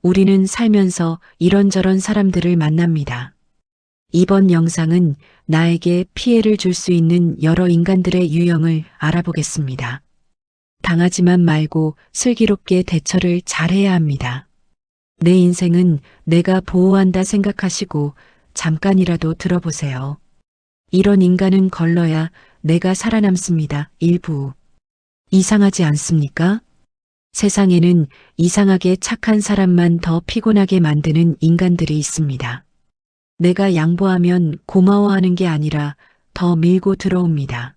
우리는 살면서 이런저런 사람들을 만납니다. 이번 영상은 나에게 피해를 줄 수 있는 여러 인간들의 유형을 알아보겠습니다. 당하지만 말고 슬기롭게 대처를 잘해야 합니다. 내 인생은 내가 보호한다 생각하시고 잠깐이라도 들어보세요. 이런 인간은 걸러야 내가 살아남습니다. 일부. 이상하지 않습니까? 세상에는 이상하게 착한 사람만 더 피곤하게 만드는 인간들이 있습니다. 내가 양보하면 고마워하는 게 아니라 더 밀고 들어옵니다.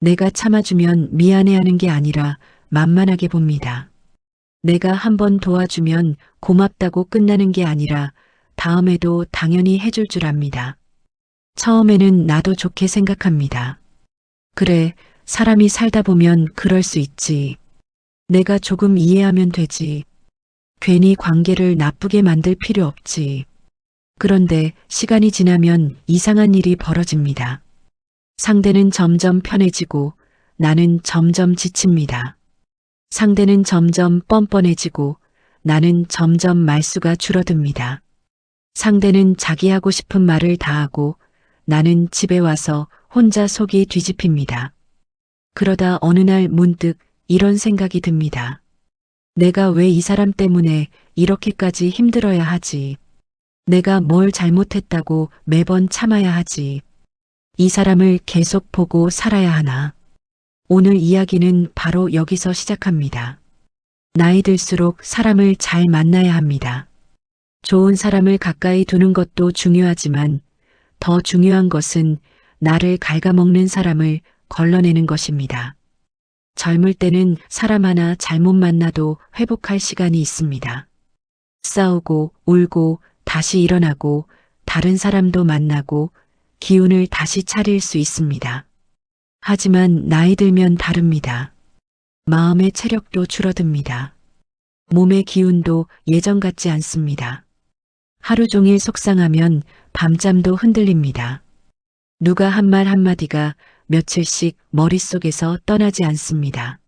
내가 참아주면 미안해하는 게 아니라 만만하게 봅니다. 내가 한번 도와주면 고맙다고 끝나는 게 아니라 다음에도 당연히 해줄 줄 압니다. 처음에는 나도 좋게 생각합니다. 그래, 사람이 살다 보면 그럴 수 있지. 내가 조금 이해하면 되지. 괜히 관계를 나쁘게 만들 필요 없지. 그런데 시간이 지나면 이상한 일이 벌어집니다. 상대는 점점 편해지고 나는 점점 지칩니다. 상대는 점점 뻔뻔해지고 나는 점점 말수가 줄어듭니다. 상대는 자기 하고 싶은 말을 다 하고 나는 집에 와서 혼자 속이 뒤집힙니다. 그러다 어느 날 문득 이런 생각이 듭니다. 내가 왜 이 사람 때문에 이렇게까지 힘들어야 하지? 내가 뭘 잘못했다고 매번 참아야 하지? 이 사람을 계속 보고 살아야 하나? 오늘 이야기는 바로 여기서 시작합니다. 나이 들수록 사람을 잘 만나야 합니다. 좋은 사람을 가까이 두는 것도 중요하지만 더 중요한 것은 나를 갉아먹는 사람을 걸러내는 것입니다. 젊을 때는 사람 하나 잘못 만나도 회복할 시간이 있습니다. 싸우고 울고 다시 일어나고 다른 사람도 만나고 기운을 다시 차릴 수 있습니다. 하지만 나이 들면 다릅니다. 마음의 체력도 줄어듭니다. 몸의 기운도 예전 같지 않습니다. 하루 종일 속상하면 밤잠도 흔들립니다. 누가 한 말 한마디가 며칠씩 머릿속에서 떠나지 않습니다.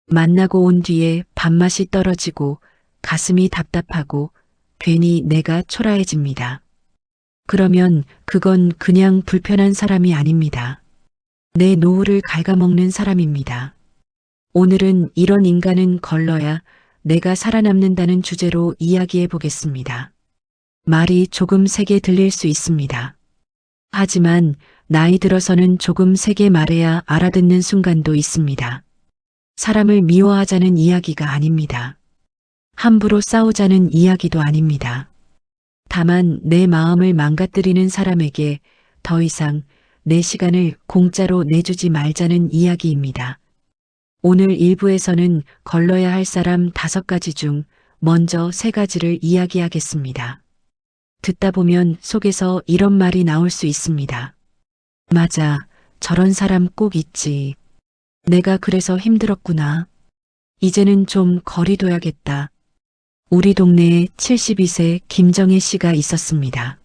만나고 온 뒤에 밥맛이 떨어지고 가슴이 답답하고 괜히 내가 초라해집니다. 그러면 그건 그냥 불편한 사람이 아닙니다. 내 노후를 갉아먹는 사람입니다. 오늘은 이런 인간은 걸러야 내가 살아남는다는 주제로 이야기해 보겠습니다. 말이 조금 세게 들릴 수 있습니다. 하지만 나이 들어서는 조금 세게 말해야 알아듣는 순간도 있습니다. 사람을 미워하자는 이야기가 아닙니다. 함부로 싸우자는 이야기도 아닙니다. 다만 내 마음을 망가뜨리는 사람에게 더 이상 내 시간을 공짜로 내주지 말자는 이야기입니다. 오늘 일부에서는 걸러야 할 사람 5가지 중 먼저 3가지를 이야기하겠습니다. 듣다 보면 속에서 이런 말이 나올 수 있습니다. 맞아, 저런 사람 꼭 있지. 내가 그래서 힘들었구나. 이제는 좀 거리 둬야겠다. 우리 동네에 72세 김정혜 씨가 있었습니다.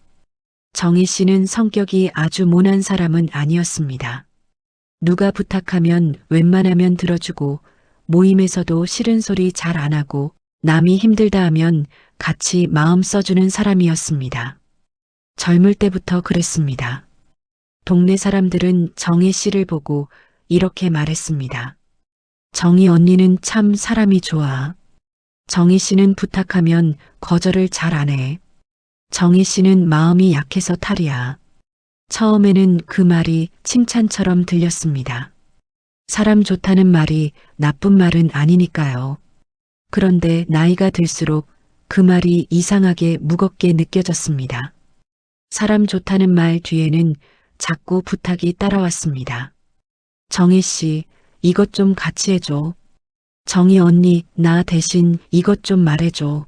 정혜 씨는 성격이 아주 모난 사람은 아니었습니다. 누가 부탁하면 웬만하면 들어주고 모임에서도 싫은 소리 잘 안 하고 남이 힘들다 하면 같이 마음 써주는 사람이었습니다. 젊을 때부터 그랬습니다. 동네 사람들은 정혜 씨를 보고 이렇게 말했습니다. 정희 언니는 참 사람이 좋아. 정희 씨는 부탁하면 거절을 잘 안 해. 정희 씨는 마음이 약해서 탈이야. 처음에는 그 말이 칭찬처럼 들렸습니다. 사람 좋다는 말이 나쁜 말은 아니니까요. 그런데 나이가 들수록 그 말이 이상하게 무겁게 느껴졌습니다. 사람 좋다는 말 뒤에는 자꾸 부탁이 따라왔습니다. 정희 씨, 이것 좀 같이 해줘. 정희 언니, 나 대신 이것 좀 말해줘.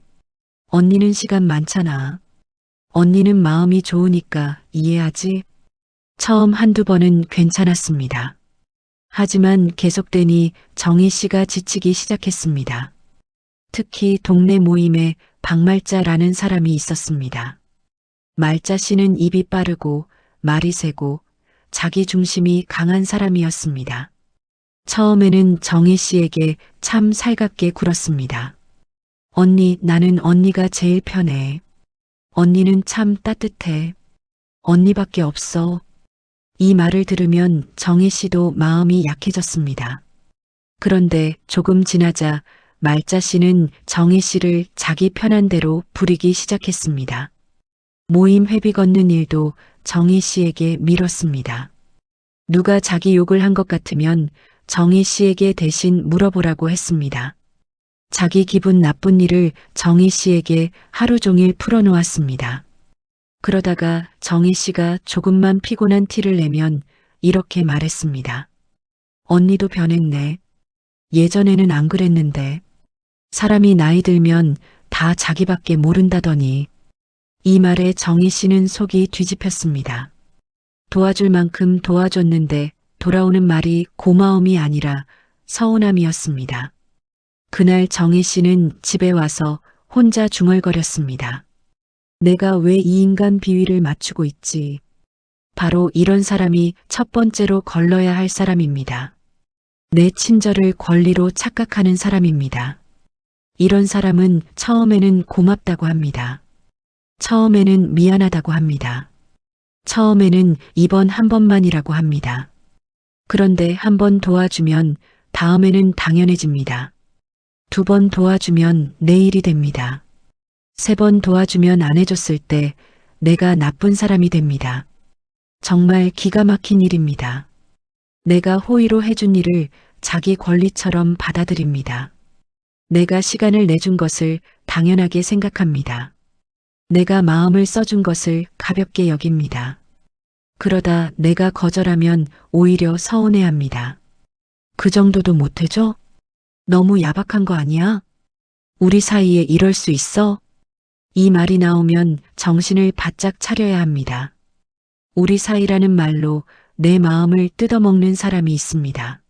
언니는 시간 많잖아. 언니는 마음이 좋으니까 이해하지? 처음 한두 번은 괜찮았습니다. 하지만 계속되니 정희 씨가 지치기 시작했습니다. 특히 동네 모임에 박말자라는 사람이 있었습니다. 말자 씨는 입이 빠르고 말이 세고 자기 중심이 강한 사람이었습니다. 처음에는 정희 씨에게 참 살갑게 굴었습니다. 언니, 나는 언니가 제일 편해. 언니는 참 따뜻해. 언니밖에 없어. 이 말을 들으면 정희 씨도 마음이 약해졌습니다. 그런데 조금 지나자 말자 씨는 정희 씨를 자기 편한 대로 부리기 시작했습니다. 모임 회비 걷는 일도 정희 씨에게 밀었습니다. 누가 자기 욕을 한 것 같으면 정희 씨에게 대신 물어보라고 했습니다. 자기 기분 나쁜 일을 정희 씨에게 하루 종일 풀어놓았습니다. 그러다가 정희 씨가 조금만 피곤한 티를 내면 이렇게 말했습니다. 언니도 변했네. 예전에는 안 그랬는데. 사람이 나이 들면 다 자기밖에 모른다더니. 이 말에 정희 씨는 속이 뒤집혔습니다. 도와줄 만큼 도와줬는데 돌아오는 말이 고마움이 아니라 서운함이었습니다. 그날 정희 씨는 집에 와서 혼자 중얼거렸습니다. 내가 왜 이 인간 비위를 맞추고 있지? 바로 이런 사람이 첫 번째로 걸러야 할 사람입니다. 내 친절을 권리로 착각하는 사람입니다. 이런 사람은 처음에는 고맙다고 합니다. 처음에는 미안하다고 합니다. 처음에는 이번 한 번만이라고 합니다. 그런데 한 번 도와주면 다음에는 당연해집니다. 두 번 도와주면 내일이 됩니다. 세 번 도와주면 안 해줬을 때 내가 나쁜 사람이 됩니다. 정말 기가 막힌 일입니다. 내가 호의로 해준 일을 자기 권리처럼 받아들입니다. 내가 시간을 내준 것을 당연하게 생각합니다. 내가 마음을 써준 것을 가볍게 여깁니다. 그러다 내가 거절하면 오히려 서운해합니다. 그 정도도 못해줘? 너무 야박한 거 아니야? 우리 사이에 이럴 수 있어? 이 말이 나오면 정신을 바짝 차려야 합니다. 우리 사이라는 말로 내 마음을 뜯어먹는 사람이 있습니다.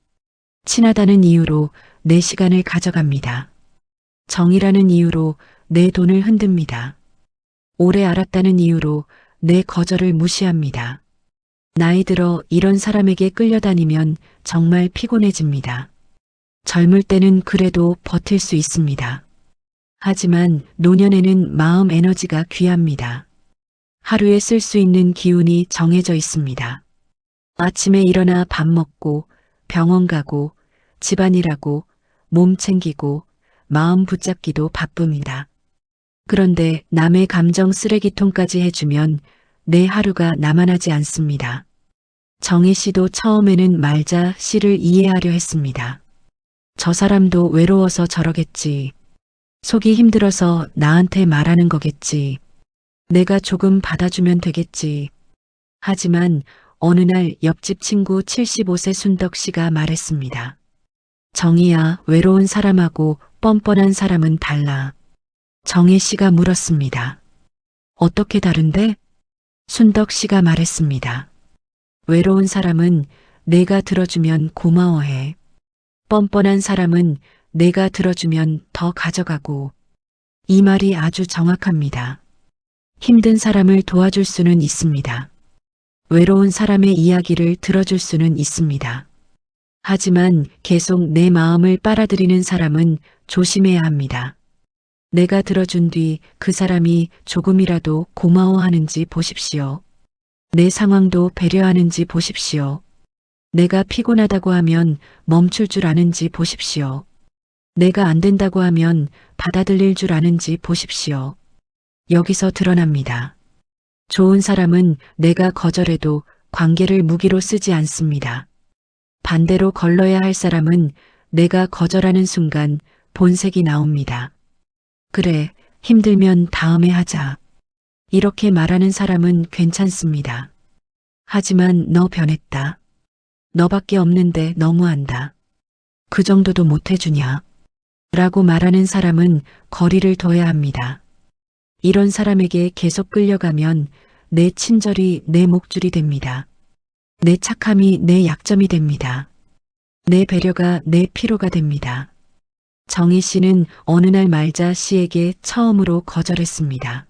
친하다는 이유로 내 시간을 가져갑니다. 정이라는 이유로 내 돈을 흔듭니다. 오래 알았다는 이유로 내 거절을 무시합니다. 나이 들어 이런 사람에게 끌려다니면 정말 피곤해집니다. 젊을 때는 그래도 버틸 수 있습니다. 하지만 노년에는 마음 에너지가 귀합니다. 하루에 쓸 수 있는 기운이 정해져 있습니다. 아침에 일어나 밥 먹고 병원 가고 집안일하고 몸 챙기고 마음 붙잡기도 바쁩니다. 그런데 남의 감정 쓰레기통까지 해주면 내 하루가 나만하지 않습니다. 정희 씨도 처음에는 말자 씨를 이해하려 했습니다. 저 사람도 외로워서 저러겠지. 속이 힘들어서 나한테 말하는 거겠지. 내가 조금 받아주면 되겠지. 하지만 어느 날 옆집 친구 75세 순덕 씨가 말했습니다. 정희야, 외로운 사람하고 뻔뻔한 사람은 달라. 정희 씨가 물었습니다. 어떻게 다른데? 순덕 씨가 말했습니다. 외로운 사람은 내가 들어주면 고마워해. 뻔뻔한 사람은 내가 들어주면 더 가져가고. 이 말이 아주 정확합니다. 힘든 사람을 도와줄 수는 있습니다. 외로운 사람의 이야기를 들어줄 수는 있습니다. 하지만 계속 내 마음을 빨아들이는 사람은 조심해야 합니다. 내가 들어준 뒤 그 사람이 조금이라도 고마워하는지 보십시오. 내 상황도 배려하는지 보십시오. 내가 피곤하다고 하면 멈출 줄 아는지 보십시오. 내가 안 된다고 하면 받아들일 줄 아는지 보십시오. 여기서 드러납니다. 좋은 사람은 내가 거절해도 관계를 무기로 쓰지 않습니다. 반대로 걸러야 할 사람은 내가 거절하는 순간 본색이 나옵니다. 그래, 힘들면 다음에 하자. 이렇게 말하는 사람은 괜찮습니다. 하지만 너 변했다. 너밖에 없는데 너무한다. 그 정도도 못해주냐? 라고 말하는 사람은 거리를 둬야 합니다. 이런 사람에게 계속 끌려가면 내 친절이 내 목줄이 됩니다. 내 착함이 내 약점이 됩니다. 내 배려가 내 피로가 됩니다. 정희 씨는 어느 날 말자 씨에게 처음으로 거절했습니다.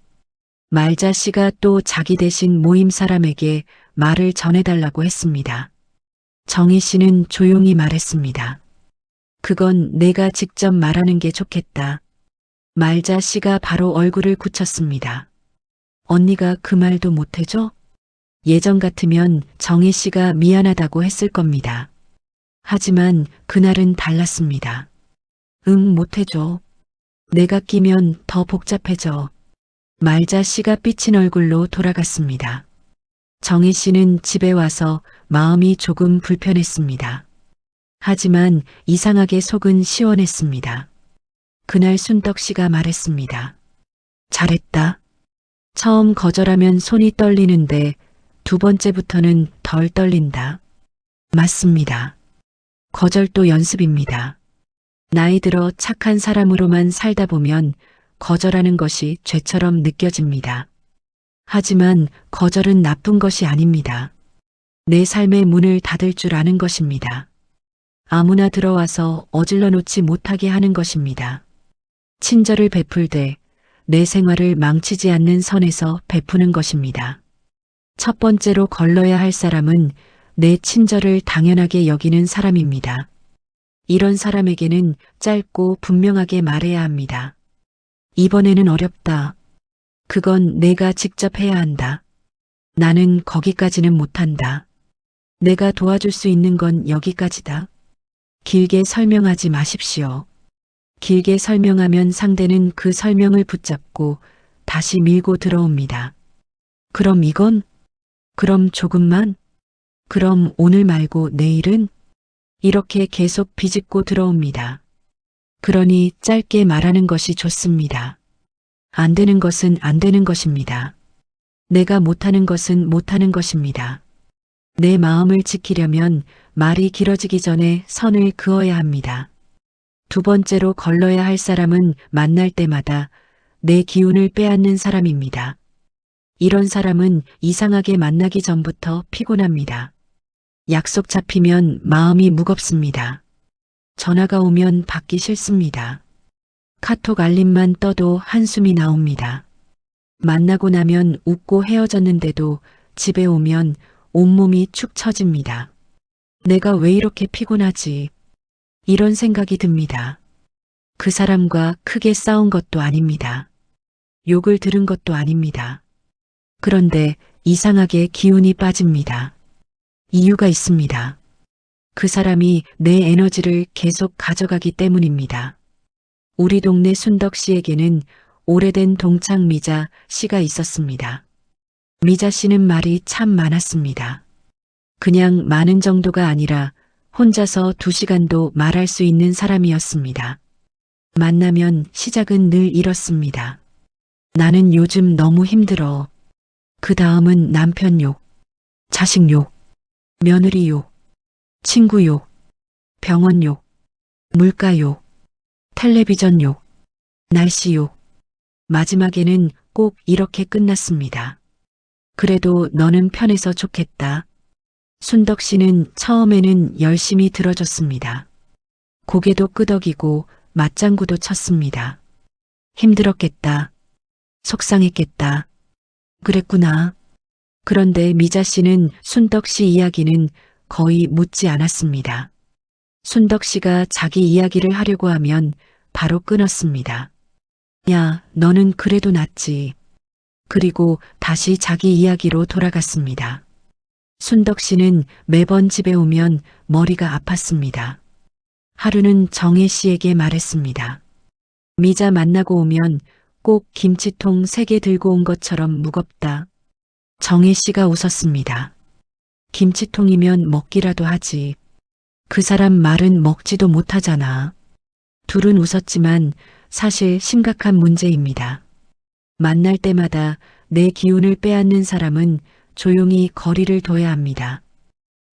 말자 씨가 또 자기 대신 모임 사람에게 말을 전해달라고 했습니다. 정희 씨는 조용히 말했습니다. 그건 내가 직접 말하는 게 좋겠다. 말자 씨가 바로 얼굴을 굳혔습니다. 언니가 그 말도 못해줘? 예전 같으면 정혜 씨가 미안하다고 했을 겁니다. 하지만 그날은 달랐습니다. 응, 못해줘. 내가 끼면 더 복잡해져. 말자 씨가 삐친 얼굴로 돌아갔습니다. 정혜 씨는 집에 와서 마음이 조금 불편했습니다. 하지만 이상하게 속은 시원했습니다. 그날 순덕 씨가 말했습니다. 잘했다. 처음 거절하면 손이 떨리는데 두 번째부터는 덜 떨린다. 맞습니다. 거절도 연습입니다. 나이 들어 착한 사람으로만 살다 보면 거절하는 것이 죄처럼 느껴집니다. 하지만 거절은 나쁜 것이 아닙니다. 내 삶의 문을 닫을 줄 아는 것입니다. 아무나 들어와서 어질러 놓지 못하게 하는 것입니다. 친절을 베풀되 내 생활을 망치지 않는 선에서 베푸는 것입니다. 첫 번째로 걸러야 할 사람은 내 친절을 당연하게 여기는 사람입니다. 이런 사람에게는 짧고 분명하게 말해야 합니다. 이번에는 어렵다. 그건 내가 직접 해야 한다. 나는 거기까지는 못한다. 내가 도와줄 수 있는 건 여기까지다. 길게 설명하지 마십시오. 길게 설명하면 상대는 그 설명을 붙잡고 다시 밀고 들어옵니다. 그럼 이건? 그럼 조금만? 그럼 오늘 말고 내일은? 이렇게 계속 비집고 들어옵니다. 그러니 짧게 말하는 것이 좋습니다. 안 되는 것은 안 되는 것입니다. 내가 못하는 것은 못하는 것입니다. 내 마음을 지키려면 말이 길어지기 전에 선을 그어야 합니다. 두 번째로 걸러야 할 사람은 만날 때마다 내 기운을 빼앗는 사람입니다. 이런 사람은 이상하게 만나기 전부터 피곤합니다. 약속 잡히면 마음이 무겁습니다. 전화가 오면 받기 싫습니다. 카톡 알림만 떠도 한숨이 나옵니다. 만나고 나면 웃고 헤어졌는데도 집에 오면 온몸이 축 처집니다. 내가 왜 이렇게 피곤하지? 이런 생각이 듭니다. 그 사람과 크게 싸운 것도 아닙니다. 욕을 들은 것도 아닙니다. 그런데 이상하게 기운이 빠집니다. 이유가 있습니다. 그 사람이 내 에너지를 계속 가져가기 때문입니다. 우리 동네 순덕 씨에게는 오래된 동창 미자 씨가 있었습니다. 미자 씨는 말이 참 많았습니다. 그냥 많은 정도가 아니라 혼자서 2시간도 말할 수 있는 사람이었습니다. 만나면 시작은 늘 이렇습니다. 나는 요즘 너무 힘들어. 그 다음은 남편 욕, 자식 욕, 며느리 욕, 친구 욕, 병원 욕, 물가 욕, 텔레비전 욕, 날씨 욕. 마지막에는 꼭 이렇게 끝났습니다. 그래도 너는 편해서 좋겠다. 순덕 씨는 처음에는 열심히 들어줬습니다. 고개도 끄덕이고 맞장구도 쳤습니다. 힘들었겠다. 속상했겠다. 그랬구나. 그런데 미자 씨는 순덕 씨 이야기는 거의 묻지 않았습니다. 순덕 씨가 자기 이야기를 하려고 하면 바로 끊었습니다. 야, 너는 그래도 낫지. 그리고 다시 자기 이야기로 돌아갔습니다. 순덕 씨는 매번 집에 오면 머리가 아팠습니다. 하루는 정혜 씨에게 말했습니다. 미자 만나고 오면 꼭 김치통 3개 들고 온 것처럼 무겁다. 정혜 씨가 웃었습니다. 김치통이면 먹기라도 하지. 그 사람 말은 먹지도 못하잖아. 둘은 웃었지만 사실 심각한 문제입니다. 만날 때마다 내 기운을 빼앗는 사람은 조용히 거리를 둬야 합니다.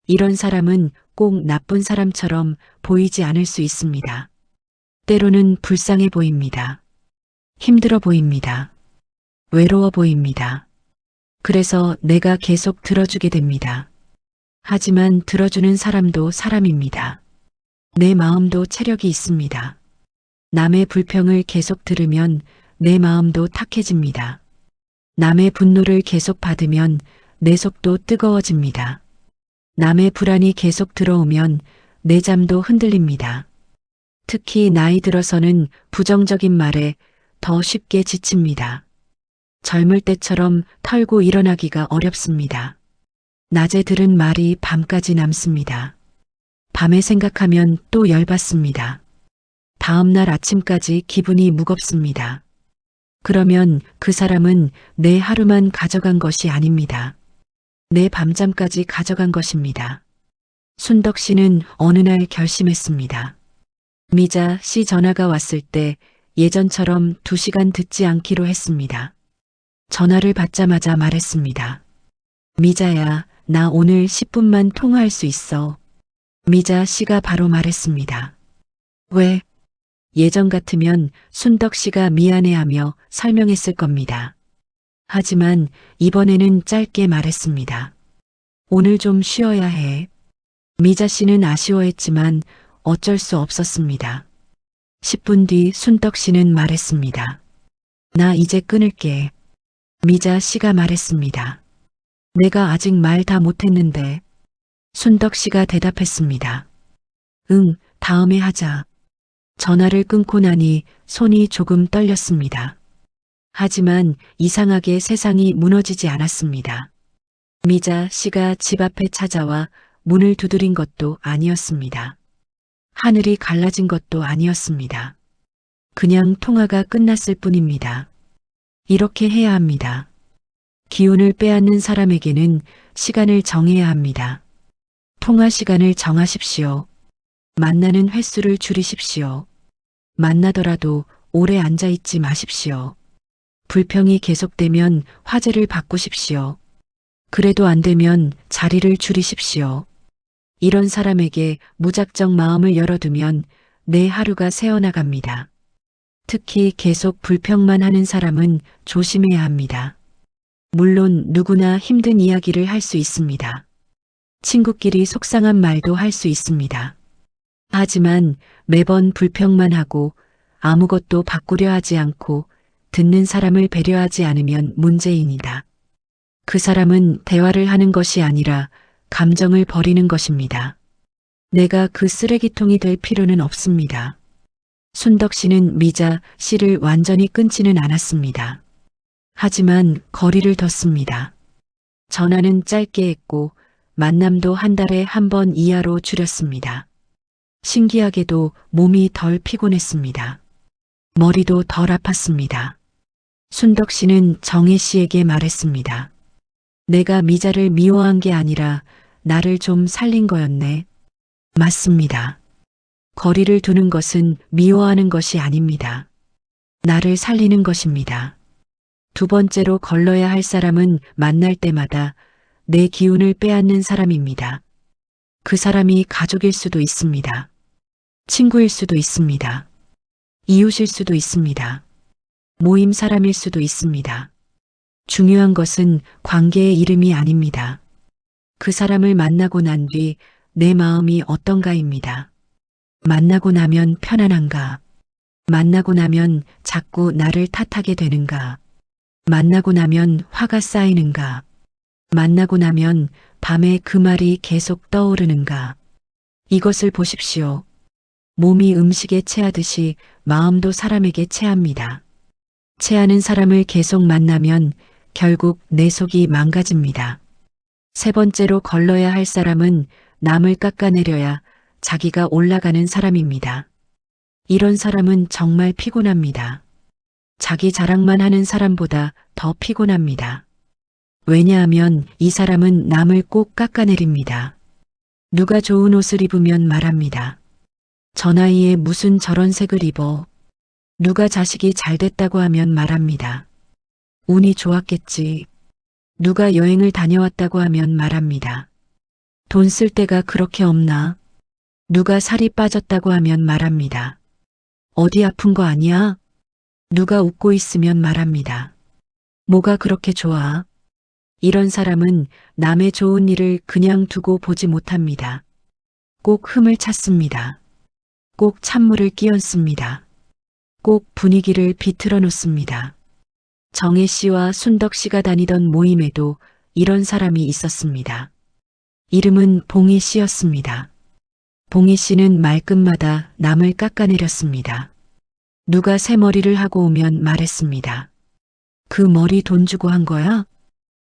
이런 사람은 꼭 나쁜 사람처럼 보이지 않을 수 있습니다. 때로는 불쌍해 보입니다. 힘들어 보입니다. 외로워 보입니다. 그래서 내가 계속 들어주게 됩니다. 하지만 들어주는 사람도 사람입니다. 내 마음도 체력이 있습니다. 남의 불평을 계속 들으면 내 마음도 탁해집니다. 남의 분노를 계속 받으면 내 속도 뜨거워집니다. 남의 불안이 계속 들어오면 내 잠도 흔들립니다. 특히 나이 들어서는 부정적인 말에 더 쉽게 지칩니다. 젊을 때처럼 털고 일어나기가 어렵습니다. 낮에 들은 말이 밤까지 남습니다. 밤에 생각하면 또 열받습니다. 다음 날 아침까지 기분이 무겁습니다. 그러면 그 사람은 내 하루만 가져간 것이 아닙니다. 내 밤잠까지 가져간 것입니다. 순덕 씨는 어느 날 결심했습니다. 미자 씨 전화가 왔을 때 예전처럼 2시간 듣지 않기로 했습니다. 전화를 받자마자 말했습니다. 미자야, 나 오늘 10분만 통화할 수 있어. 미자 씨가 바로 말했습니다. 왜? 예전 같으면 순덕 씨가 미안해하며 설명했을 겁니다. 하지만 이번에는 짧게 말했습니다. 오늘 좀 쉬어야 해. 미자 씨는 아쉬워했지만 어쩔 수 없었습니다. 10분 뒤 순덕 씨는 말했습니다. 나 이제 끊을게. 미자 씨가 말했습니다. 내가 아직 말 다 못했는데. 순덕 씨가 대답했습니다. 응, 다음에 하자. 전화를 끊고 나니 손이 조금 떨렸습니다. 하지만 이상하게 세상이 무너지지 않았습니다. 미자 씨가 집 앞에 찾아와 문을 두드린 것도 아니었습니다. 하늘이 갈라진 것도 아니었습니다. 그냥 통화가 끝났을 뿐입니다. 이렇게 해야 합니다. 기운을 빼앗는 사람에게는 시간을 정해야 합니다. 통화 시간을 정하십시오. 만나는 횟수를 줄이십시오. 만나더라도 오래 앉아있지 마십시오. 불평이 계속되면 화제를 바꾸십시오. 그래도 안 되면 자리를 줄이십시오. 이런 사람에게 무작정 마음을 열어두면 내 하루가 새어나갑니다. 특히 계속 불평만 하는 사람은 조심해야 합니다. 물론 누구나 힘든 이야기를 할 수 있습니다. 친구끼리 속상한 말도 할 수 있습니다. 하지만 매번 불평만 하고 아무것도 바꾸려 하지 않고 듣는 사람을 배려하지 않으면 문제인이다. 그 사람은 대화를 하는 것이 아니라 감정을 버리는 것입니다. 내가 그 쓰레기통이 될 필요는 없습니다. 순덕 씨는 미자 씨를 완전히 끊지는 않았습니다. 하지만 거리를 뒀습니다. 전화는 짧게 했고 만남도 한 달에 한 번 이하로 줄였습니다. 신기하게도 몸이 덜 피곤했습니다. 머리도 덜 아팠습니다. 순덕 씨는 정혜 씨에게 말했습니다. 내가 미자를 미워한 게 아니라 나를 좀 살린 거였네. 맞습니다. 거리를 두는 것은 미워하는 것이 아닙니다. 나를 살리는 것입니다. 두 번째로 걸러야 할 사람은 만날 때마다 내 기운을 빼앗는 사람입니다. 그 사람이 가족일 수도 있습니다. 친구일 수도 있습니다. 이웃일 수도 있습니다. 모임 사람일 수도 있습니다. 중요한 것은 관계의 이름이 아닙니다. 그 사람을 만나고 난 뒤 내 마음이 어떤가입니다. 만나고 나면 편안한가? 만나고 나면 자꾸 나를 탓하게 되는가? 만나고 나면 화가 쌓이는가? 만나고 나면 밤에 그 말이 계속 떠오르는가? 이것을 보십시오. 몸이 음식에 체하듯이 마음도 사람에게 체합니다. 체하는 사람을 계속 만나면 결국 내 속이 망가집니다. 세 번째로 걸러야 할 사람은 남을 깎아내려야 자기가 올라가는 사람입니다. 이런 사람은 정말 피곤합니다. 자기 자랑만 하는 사람보다 더 피곤합니다. 왜냐하면 이 사람은 남을 꼭 깎아내립니다. 누가 좋은 옷을 입으면 말합니다. 저 나이에 무슨 저런 색을 입어. 누가 자식이 잘 됐다고 하면 말합니다. 운이 좋았겠지. 누가 여행을 다녀왔다고 하면 말합니다. 돈 쓸 데가 그렇게 없나? 누가 살이 빠졌다고 하면 말합니다. 어디 아픈 거 아니야? 누가 웃고 있으면 말합니다. 뭐가 그렇게 좋아? 이런 사람은 남의 좋은 일을 그냥 두고 보지 못합니다. 꼭 흠을 찾습니다. 꼭 찬물을 끼얹습니다. 꼭 분위기를 비틀어 놓습니다. 정혜 씨와 순덕 씨가 다니던 모임에도 이런 사람이 있었습니다. 이름은 봉희 씨였습니다. 봉희 씨는 말끝마다 남을 깎아내렸습니다. 누가 새 머리를 하고 오면 말했습니다. 그 머리 돈 주고 한 거야?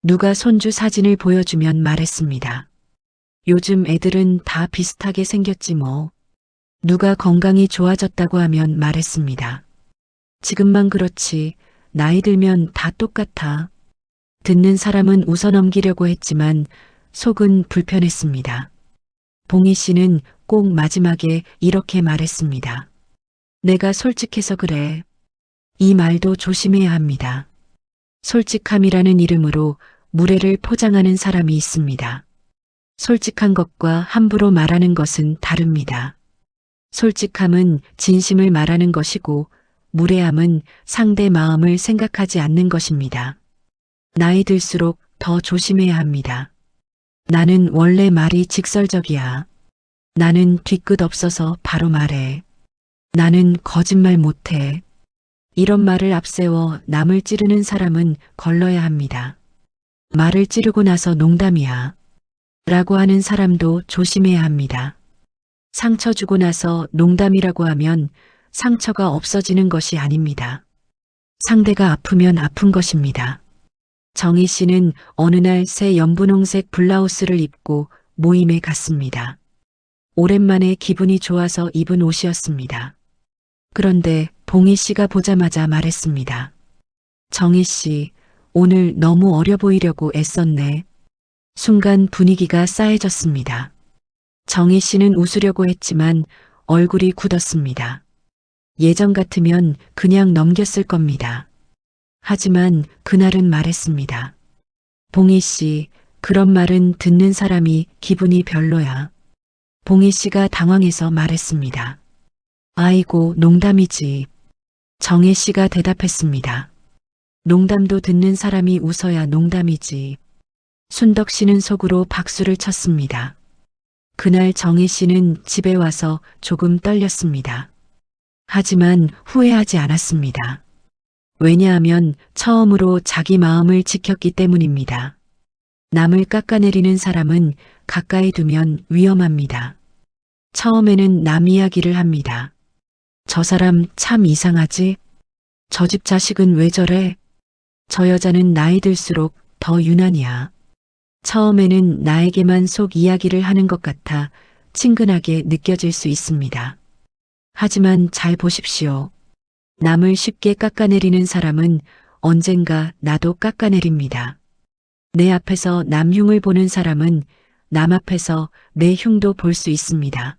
누가 손주 사진을 보여주면 말했습니다. 요즘 애들은 다 비슷하게 생겼지 뭐. 누가 건강이 좋아졌다고 하면 말했습니다. 지금만 그렇지 나이 들면 다 똑같아. 듣는 사람은 웃어 넘기려고 했지만 속은 불편했습니다. 봉희 씨는 꼭 마지막에 이렇게 말했습니다. 내가 솔직해서 그래. 이 말도 조심해야 합니다. 솔직함이라는 이름으로 무례를 포장하는 사람이 있습니다. 솔직한 것과 함부로 말하는 것은 다릅니다. 솔직함은 진심을 말하는 것이고 무례함은 상대 마음을 생각하지 않는 것입니다. 나이 들수록 더 조심해야 합니다. 나는 원래 말이 직설적이야. 나는 뒤끝 없어서 바로 말해. 나는 거짓말 못해. 이런 말을 앞세워 남을 찌르는 사람은 걸러야 합니다. 말을 찌르고 나서 농담이야. 라고 하는 사람도 조심해야 합니다. 상처 주고 나서 농담이라고 하면 상처가 없어지는 것이 아닙니다. 상대가 아프면 아픈 것입니다. 정희 씨는 어느 날 새 연분홍색 블라우스를 입고 모임에 갔습니다. 오랜만에 기분이 좋아서 입은 옷이었습니다. 그런데 봉희 씨가 보자마자 말했습니다. 정희 씨, 오늘 너무 어려 보이려고 애썼네. 순간 분위기가 싸해졌습니다. 정희 씨는 웃으려고 했지만 얼굴이 굳었습니다. 예전 같으면 그냥 넘겼을 겁니다. 하지만 그날은 말했습니다. 봉희 씨, 그런 말은 듣는 사람이 기분이 별로야. 봉희 씨가 당황해서 말했습니다. 아이고, 농담이지. 정혜 씨가 대답했습니다. 농담도 듣는 사람이 웃어야 농담이지. 순덕 씨는 속으로 박수를 쳤습니다. 그날 정혜 씨는 집에 와서 조금 떨렸습니다. 하지만 후회하지 않았습니다. 왜냐하면 처음으로 자기 마음을 지켰기 때문입니다. 남을 깎아내리는 사람은 가까이 두면 위험합니다. 처음에는 남 이야기를 합니다. 저 사람 참 이상하지? 저 집 자식은 왜 저래? 저 여자는 나이 들수록 더 유난이야. 처음에는 나에게만 속 이야기를 하는 것 같아 친근하게 느껴질 수 있습니다. 하지만 잘 보십시오. 남을 쉽게 깎아내리는 사람은 언젠가 나도 깎아내립니다. 내 앞에서 남 흉을 보는 사람은 남 앞에서 내 흉도 볼 수 있습니다.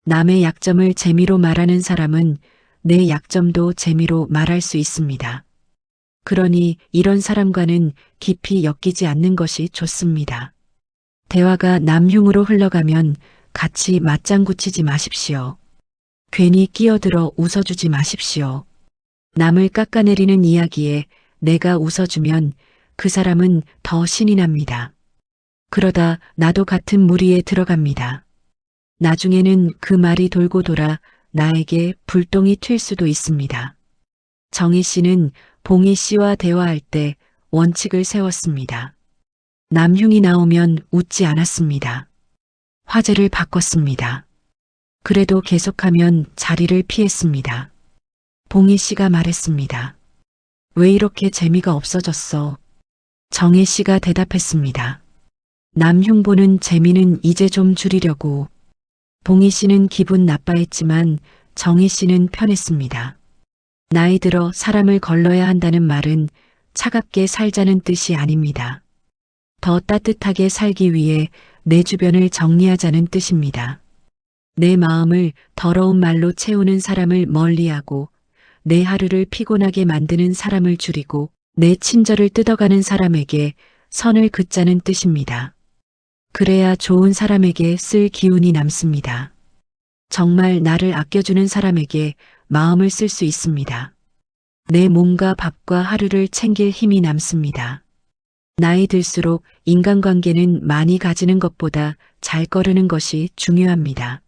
남의 약점을 재미로 말하는 사람은 내 약점도 재미로 말할 수 있습니다. 그러니 이런 사람과는 깊이 엮이지 않는 것이 좋습니다. 대화가 남 흉으로 흘러가면 같이 맞장구 치지 마십시오. 괜히 끼어들어 웃어주지 마십시오. 남을 깎아내리는 이야기에 내가 웃어주면 그 사람은 더 신이 납니다. 그러다 나도 같은 무리에 들어갑니다. 나중에는 그 말이 돌고 돌아 나에게 불똥이 튈 수도 있습니다. 정희 씨는 봉희 씨와 대화할 때 원칙을 세웠습니다. 남흉이 나오면 웃지 않았습니다. 화제를 바꿨습니다. 그래도 계속하면 자리를 피했습니다. 봉희 씨가 말했습니다. 왜 이렇게 재미가 없어졌어? 정혜 씨가 대답했습니다. 남흉 보는 재미는 이제 좀 줄이려고. 봉희 씨는 기분 나빠했지만 정희 씨는 편했습니다. 나이 들어 사람을 걸러야 한다는 말은 차갑게 살자는 뜻이 아닙니다. 더 따뜻하게 살기 위해 내 주변을 정리하자는 뜻입니다. 내 마음을 더러운 말로 채우는 사람을 멀리하고 내 하루를 피곤하게 만드는 사람을 줄이고 내 친절을 뜯어가는 사람에게 선을 긋자는 뜻입니다. 그래야 좋은 사람에게 쓸 기운이 남습니다. 정말 나를 아껴주는 사람에게 마음을 쓸 수 있습니다. 내 몸과 밥과 하루를 챙길 힘이 남습니다. 나이 들수록 인간관계는 많이 가지는 것보다 잘 거르는 것이 중요합니다.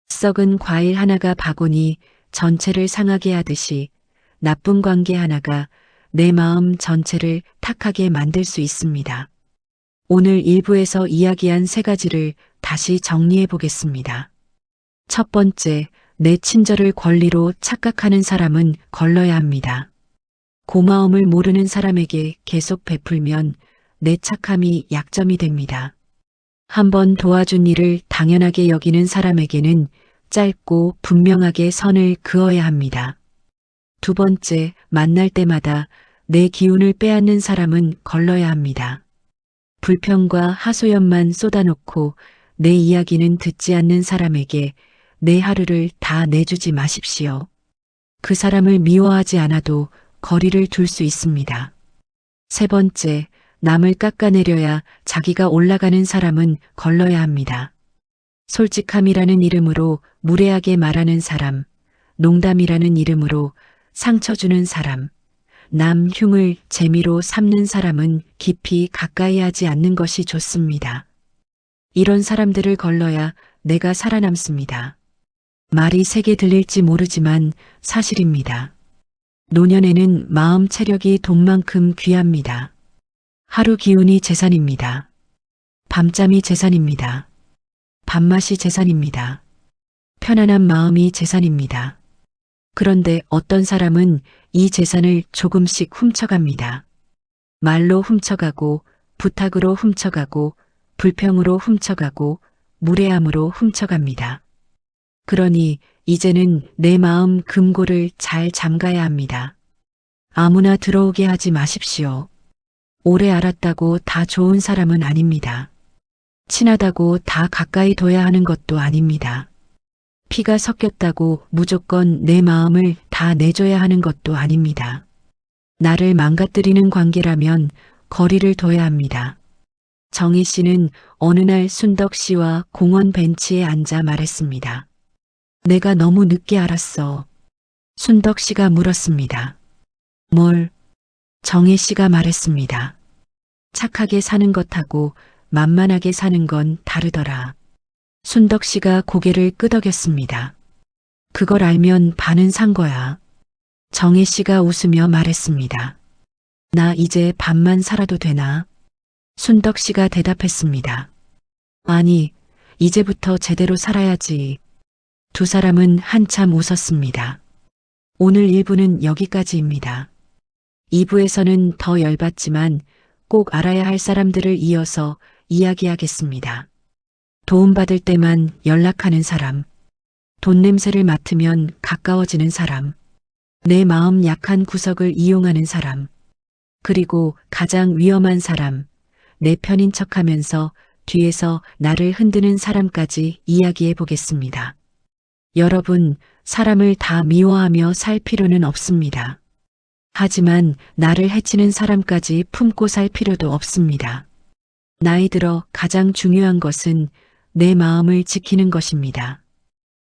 썩은 과일 하나가 바구니 전체를 상하게 하듯이 나쁜 관계 하나가 내 마음 전체를 탁하게 만들 수 있습니다. 오늘 1부에서 이야기한 3가지를 다시 정리해 보겠습니다. 첫 번째, 내 친절을 권리로 착각하는 사람은 걸러야 합니다. 고마움을 모르는 사람에게 계속 베풀면 내 착함이 약점이 됩니다. 한번 도와준 일을 당연하게 여기는 사람에게는 짧고 분명하게 선을 그어야 합니다. 두 번째, 만날 때마다 내 기운을 빼앗는 사람은 걸러야 합니다. 불평과 하소연만 쏟아놓고 내 이야기는 듣지 않는 사람에게 내 하루를 다 내주지 마십시오. 그 사람을 미워하지 않아도 거리를 둘 수 있습니다. 세 번째, 남을 깎아내려야 자기가 올라가는 사람은 걸러야 합니다. 솔직함이라는 이름으로 무례하게 말하는 사람, 농담이라는 이름으로 상처 주는 사람, 남 흉을 재미로 삼는 사람은 깊이 가까이 하지 않는 것이 좋습니다. 이런 사람들을 걸러야 내가 살아남습니다. 말이 세게 들릴지 모르지만 사실입니다. 노년에는 마음 체력이 돈만큼 귀합니다. 하루 기운이 재산입니다. 밤잠이 재산입니다. 밥맛이 재산입니다. 편안한 마음이 재산입니다. 그런데 어떤 사람은 이 재산을 조금씩 훔쳐갑니다. 말로 훔쳐가고, 부탁으로 훔쳐가고, 불평으로 훔쳐가고, 무례함으로 훔쳐갑니다. 그러니 이제는 내 마음 금고를 잘 잠가야 합니다. 아무나 들어오게 하지 마십시오. 오래 알았다고 다 좋은 사람은 아닙니다. 친하다고 다 가까이 둬야 하는 것도 아닙니다. 피가 섞였다고 무조건 내 마음을 다 내줘야 하는 것도 아닙니다. 나를 망가뜨리는 관계라면 거리를 둬야 합니다. 정희 씨는 어느 날 순덕 씨와 공원 벤치에 앉아 말했습니다. 내가 너무 늦게 알았어. 순덕 씨가 물었습니다. 뭘? 정희 씨가 말했습니다. 착하게 사는 것하고 만만하게 사는 건 다르더라. 순덕 씨가 고개를 끄덕였습니다. 그걸 알면 반은 산 거야. 정희 씨가 웃으며 말했습니다. 나 이제 반만 살아도 되나? 순덕 씨가 대답했습니다. 아니, 이제부터 제대로 살아야지. 두 사람은 한참 웃었습니다. 오늘 1부는 여기까지입니다. 2부에서는 더 열받지만 꼭 알아야 할 사람들을 이어서 이야기하겠습니다. 도움받을 때만 연락하는 사람, 돈 냄새를 맡으면 가까워지는 사람, 내 마음 약한 구석을 이용하는 사람, 그리고 가장 위험한 사람, 내 편인 척하면서 뒤에서 나를 흔드는 사람까지 이야기해 보겠습니다. 여러분, 사람을 다 미워하며 살 필요는 없습니다. 하지만 나를 해치는 사람까지 품고 살 필요도 없습니다. 나이 들어 가장 중요한 것은 내 마음을 지키는 것입니다.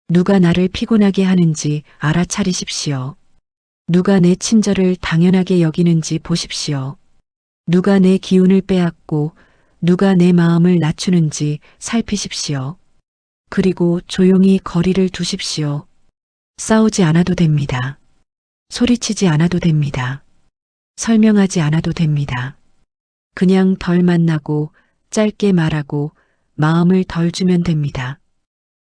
누가 나를 피곤하게 하는지 알아차리십시오. 누가 내 친절을 당연하게 여기는지 보십시오. 누가 내 기운을 빼앗고 누가 내 마음을 낮추는지 살피십시오. 그리고 조용히 거리를 두십시오. 싸우지 않아도 됩니다. 소리치지 않아도 됩니다. 설명하지 않아도 됩니다. 그냥 덜 만나고 짧게 말하고 마음을 덜 주면 됩니다.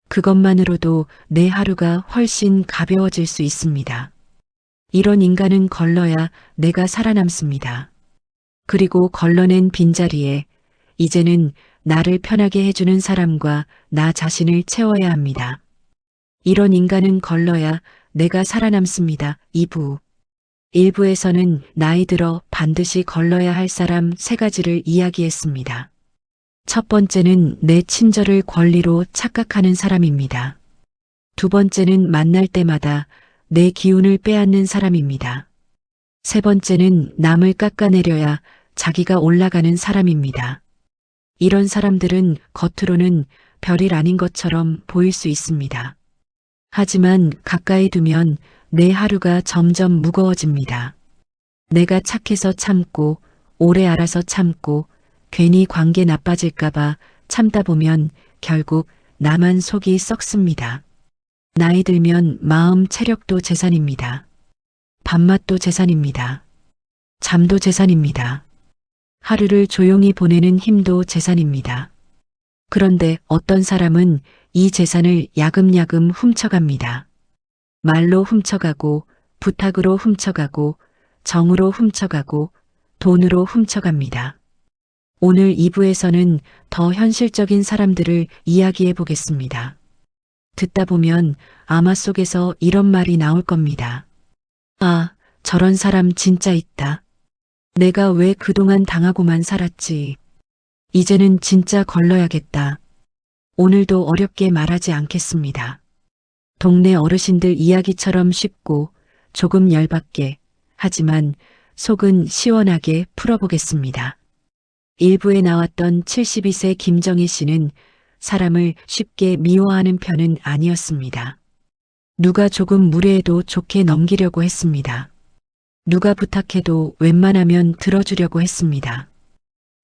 그것만으로도 내 하루가 훨씬 가벼워질 수 있습니다. 이런 인간은 걸러야 내가 살아남습니다. 그리고 걸러낸 빈자리에 이제는 나를 편하게 해주는 사람과 나 자신을 채워야 합니다. 이런 인간은 걸러야 내가 살아남습니다. 2부. 1부에서는 나이 들어 반드시 걸러야 할 사람 3가지를 이야기했습니다. 첫 번째는 내 친절을 권리로 착각하는 사람입니다. 두 번째는 만날 때마다 내 기운을 빼앗는 사람입니다. 세 번째는 남을 깎아내려야 자기가 올라가는 사람입니다. 이런 사람들은 겉으로는 별일 아닌 것처럼 보일 수 있습니다. 하지만 가까이 두면 내 하루가 점점 무거워집니다. 내가 착해서 참고 오래 알아서 참고 괜히 관계 나빠질까봐 참다 보면 결국 나만 속이 썩습니다. 나이 들면 마음 체력도 재산입니다. 밥맛도 재산입니다. 잠도 재산입니다. 하루를 조용히 보내는 힘도 재산입니다. 그런데 어떤 사람은 이 재산을 야금야금 훔쳐갑니다. 말로 훔쳐가고, 부탁으로 훔쳐가고, 정으로 훔쳐가고, 돈으로 훔쳐갑니다. 오늘 2부에서는 더 현실적인 사람들을 이야기해 보겠습니다. 듣다 보면 아마 속에서 이런 말이 나올 겁니다. 아, 저런 사람 진짜 있다. 내가 왜 그동안 당하고만 살았지. 이제는 진짜 걸러야겠다. 오늘도 어렵게 말하지 않겠습니다. 동네 어르신들 이야기처럼 쉽고 조금 열받게, 하지만 속은 시원하게 풀어보겠습니다. 일부에 나왔던 72세 김정희 씨는 사람을 쉽게 미워하는 편은 아니었습니다. 누가 조금 무례해도 좋게 넘기려고 했습니다. 누가 부탁해도 웬만하면 들어주려고 했습니다.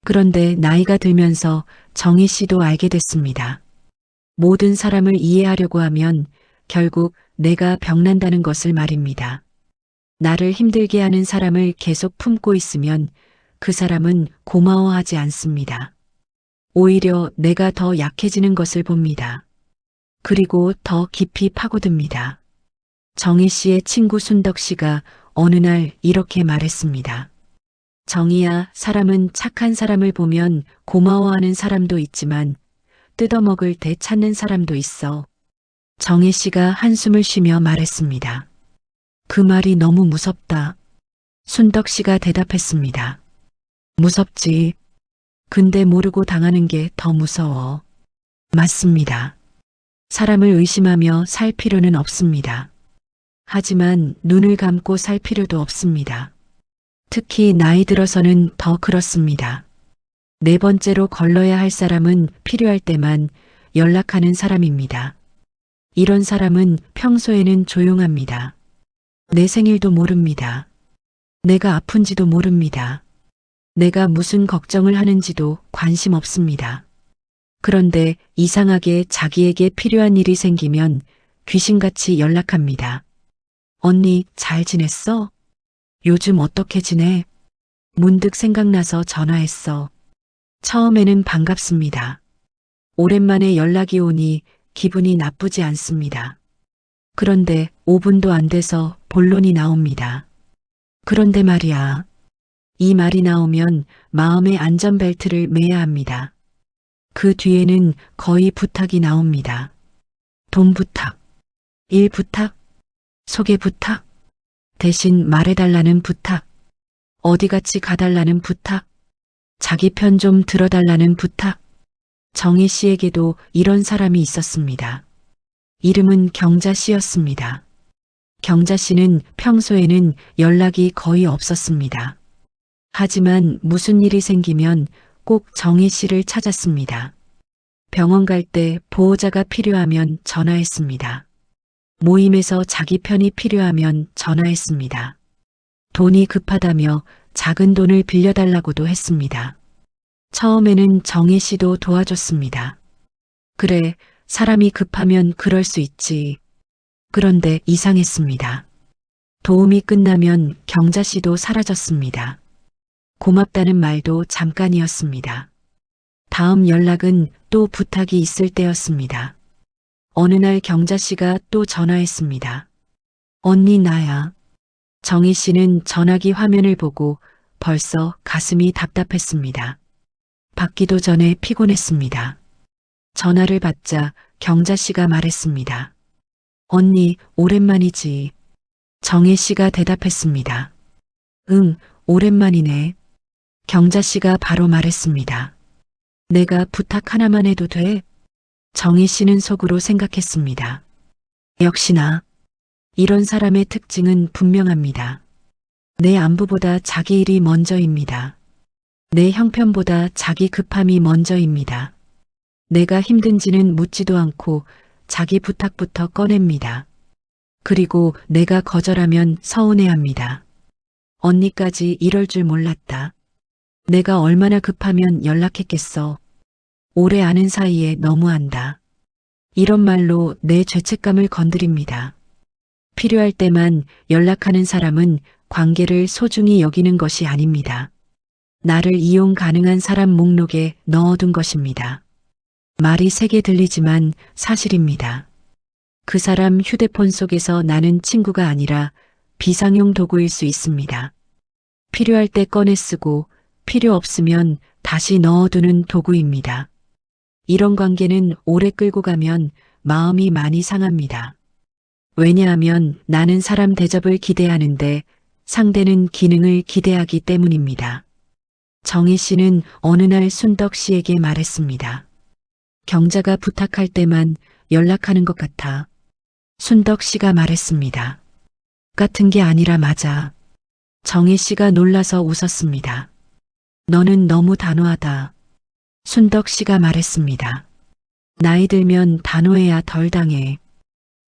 그런데 나이가 들면서 정희 씨도 알게 됐습니다. 모든 사람을 이해하려고 하면 결국 내가 병난다는 것을 말입니다. 나를 힘들게 하는 사람을 계속 품고 있으면 그 사람은 고마워하지 않습니다. 오히려 내가 더 약해지는 것을 봅니다. 그리고 더 깊이 파고듭니다. 정희 씨의 친구 순덕 씨가 어느 날 이렇게 말했습니다. 정희야, 사람은 착한 사람을 보면 고마워하는 사람도 있지만 뜯어먹을 때 찾는 사람도 있어. 정희 씨가 한숨을 쉬며 말했습니다. 그 말이 너무 무섭다. 순덕 씨가 대답했습니다. 무섭지. 근데 모르고 당하는 게 더 무서워. 맞습니다. 사람을 의심하며 살 필요는 없습니다. 하지만 눈을 감고 살 필요도 없습니다. 특히 나이 들어서는 더 그렇습니다. 네 번째로 걸러야 할 사람은 필요할 때만 연락하는 사람입니다. 이런 사람은 평소에는 조용합니다. 내 생일도 모릅니다. 내가 아픈지도 모릅니다. 내가 무슨 걱정을 하는지도 관심 없습니다. 그런데 이상하게 자기에게 필요한 일이 생기면 귀신같이 연락합니다. 언니, 잘 지냈어? 요즘 어떻게 지내? 문득 생각나서 전화했어. 처음에는 반갑습니다. 오랜만에 연락이 오니 기분이 나쁘지 않습니다. 그런데 5분도 안 돼서 본론이 나옵니다. 그런데 말이야. 이 말이 나오면 마음의 안전벨트를 매야 합니다. 그 뒤에는 거의 부탁이 나옵니다. 돈 부탁, 일 부탁, 소개 부탁, 대신 말해달라는 부탁, 어디같이 가달라는 부탁, 자기 편 좀 들어달라는 부탁. 정희 씨에게도 이런 사람이 있었습니다. 이름은 경자 씨였습니다. 경자 씨는 평소에는 연락이 거의 없었습니다. 하지만 무슨 일이 생기면 꼭 정희 씨를 찾았습니다. 병원 갈 때 보호자가 필요하면 전화했습니다. 모임에서 자기 편이 필요하면 전화했습니다. 돈이 급하다며 작은 돈을 빌려달라고도 했습니다. 처음에는 정희 씨도 도와줬습니다. 그래, 사람이 급하면 그럴 수 있지. 그런데 이상했습니다. 도움이 끝나면 경자 씨도 사라졌습니다. 고맙다는 말도 잠깐이었습니다. 다음 연락은 또 부탁이 있을 때였습니다. 어느 날 경자 씨가 또 전화했습니다. 언니, 나야. 정희 씨는 전화기 화면을 보고 벌써 가슴이 답답했습니다. 받기도 전에 피곤했습니다. 전화를 받자 경자 씨가 말했습니다. 언니, 오랜만이지. 정희 씨가 대답했습니다. 응, 오랜만이네. 경자 씨가 바로 말했습니다. 내가 부탁 하나만 해도 돼? 정희 씨는 속으로 생각했습니다. 역시나 이런 사람의 특징은 분명합니다. 내 안부보다 자기 일이 먼저입니다. 내 형편보다 자기 급함이 먼저입니다. 내가 힘든지는 묻지도 않고 자기 부탁부터 꺼냅니다. 그리고 내가 거절하면 서운해합니다. 언니까지 이럴 줄 몰랐다. 내가 얼마나 급하면 연락했겠어. 오래 아는 사이에 너무한다. 이런 말로 내 죄책감을 건드립니다. 필요할 때만 연락하는 사람은 관계를 소중히 여기는 것이 아닙니다. 나를 이용 가능한 사람 목록에 넣어둔 것입니다. 말이 세게 들리지만 사실입니다. 그 사람 휴대폰 속에서 나는 친구가 아니라 비상용 도구일 수 있습니다. 필요할 때 꺼내 쓰고 필요 없으면 다시 넣어두는 도구입니다. 이런 관계는 오래 끌고 가면 마음이 많이 상합니다. 왜냐하면 나는 사람 대접을 기대하는데 상대는 기능을 기대하기 때문입니다. 정희 씨는 어느 날 순덕 씨에게 말했습니다. 경자가 부탁할 때만 연락하는 것 같아. 순덕 씨가 말했습니다. 같은 게 아니라 맞아. 정희 씨가 놀라서 웃었습니다. 너는 너무 단호하다. 순덕 씨가 말했습니다. 나이 들면 단호해야 덜 당해.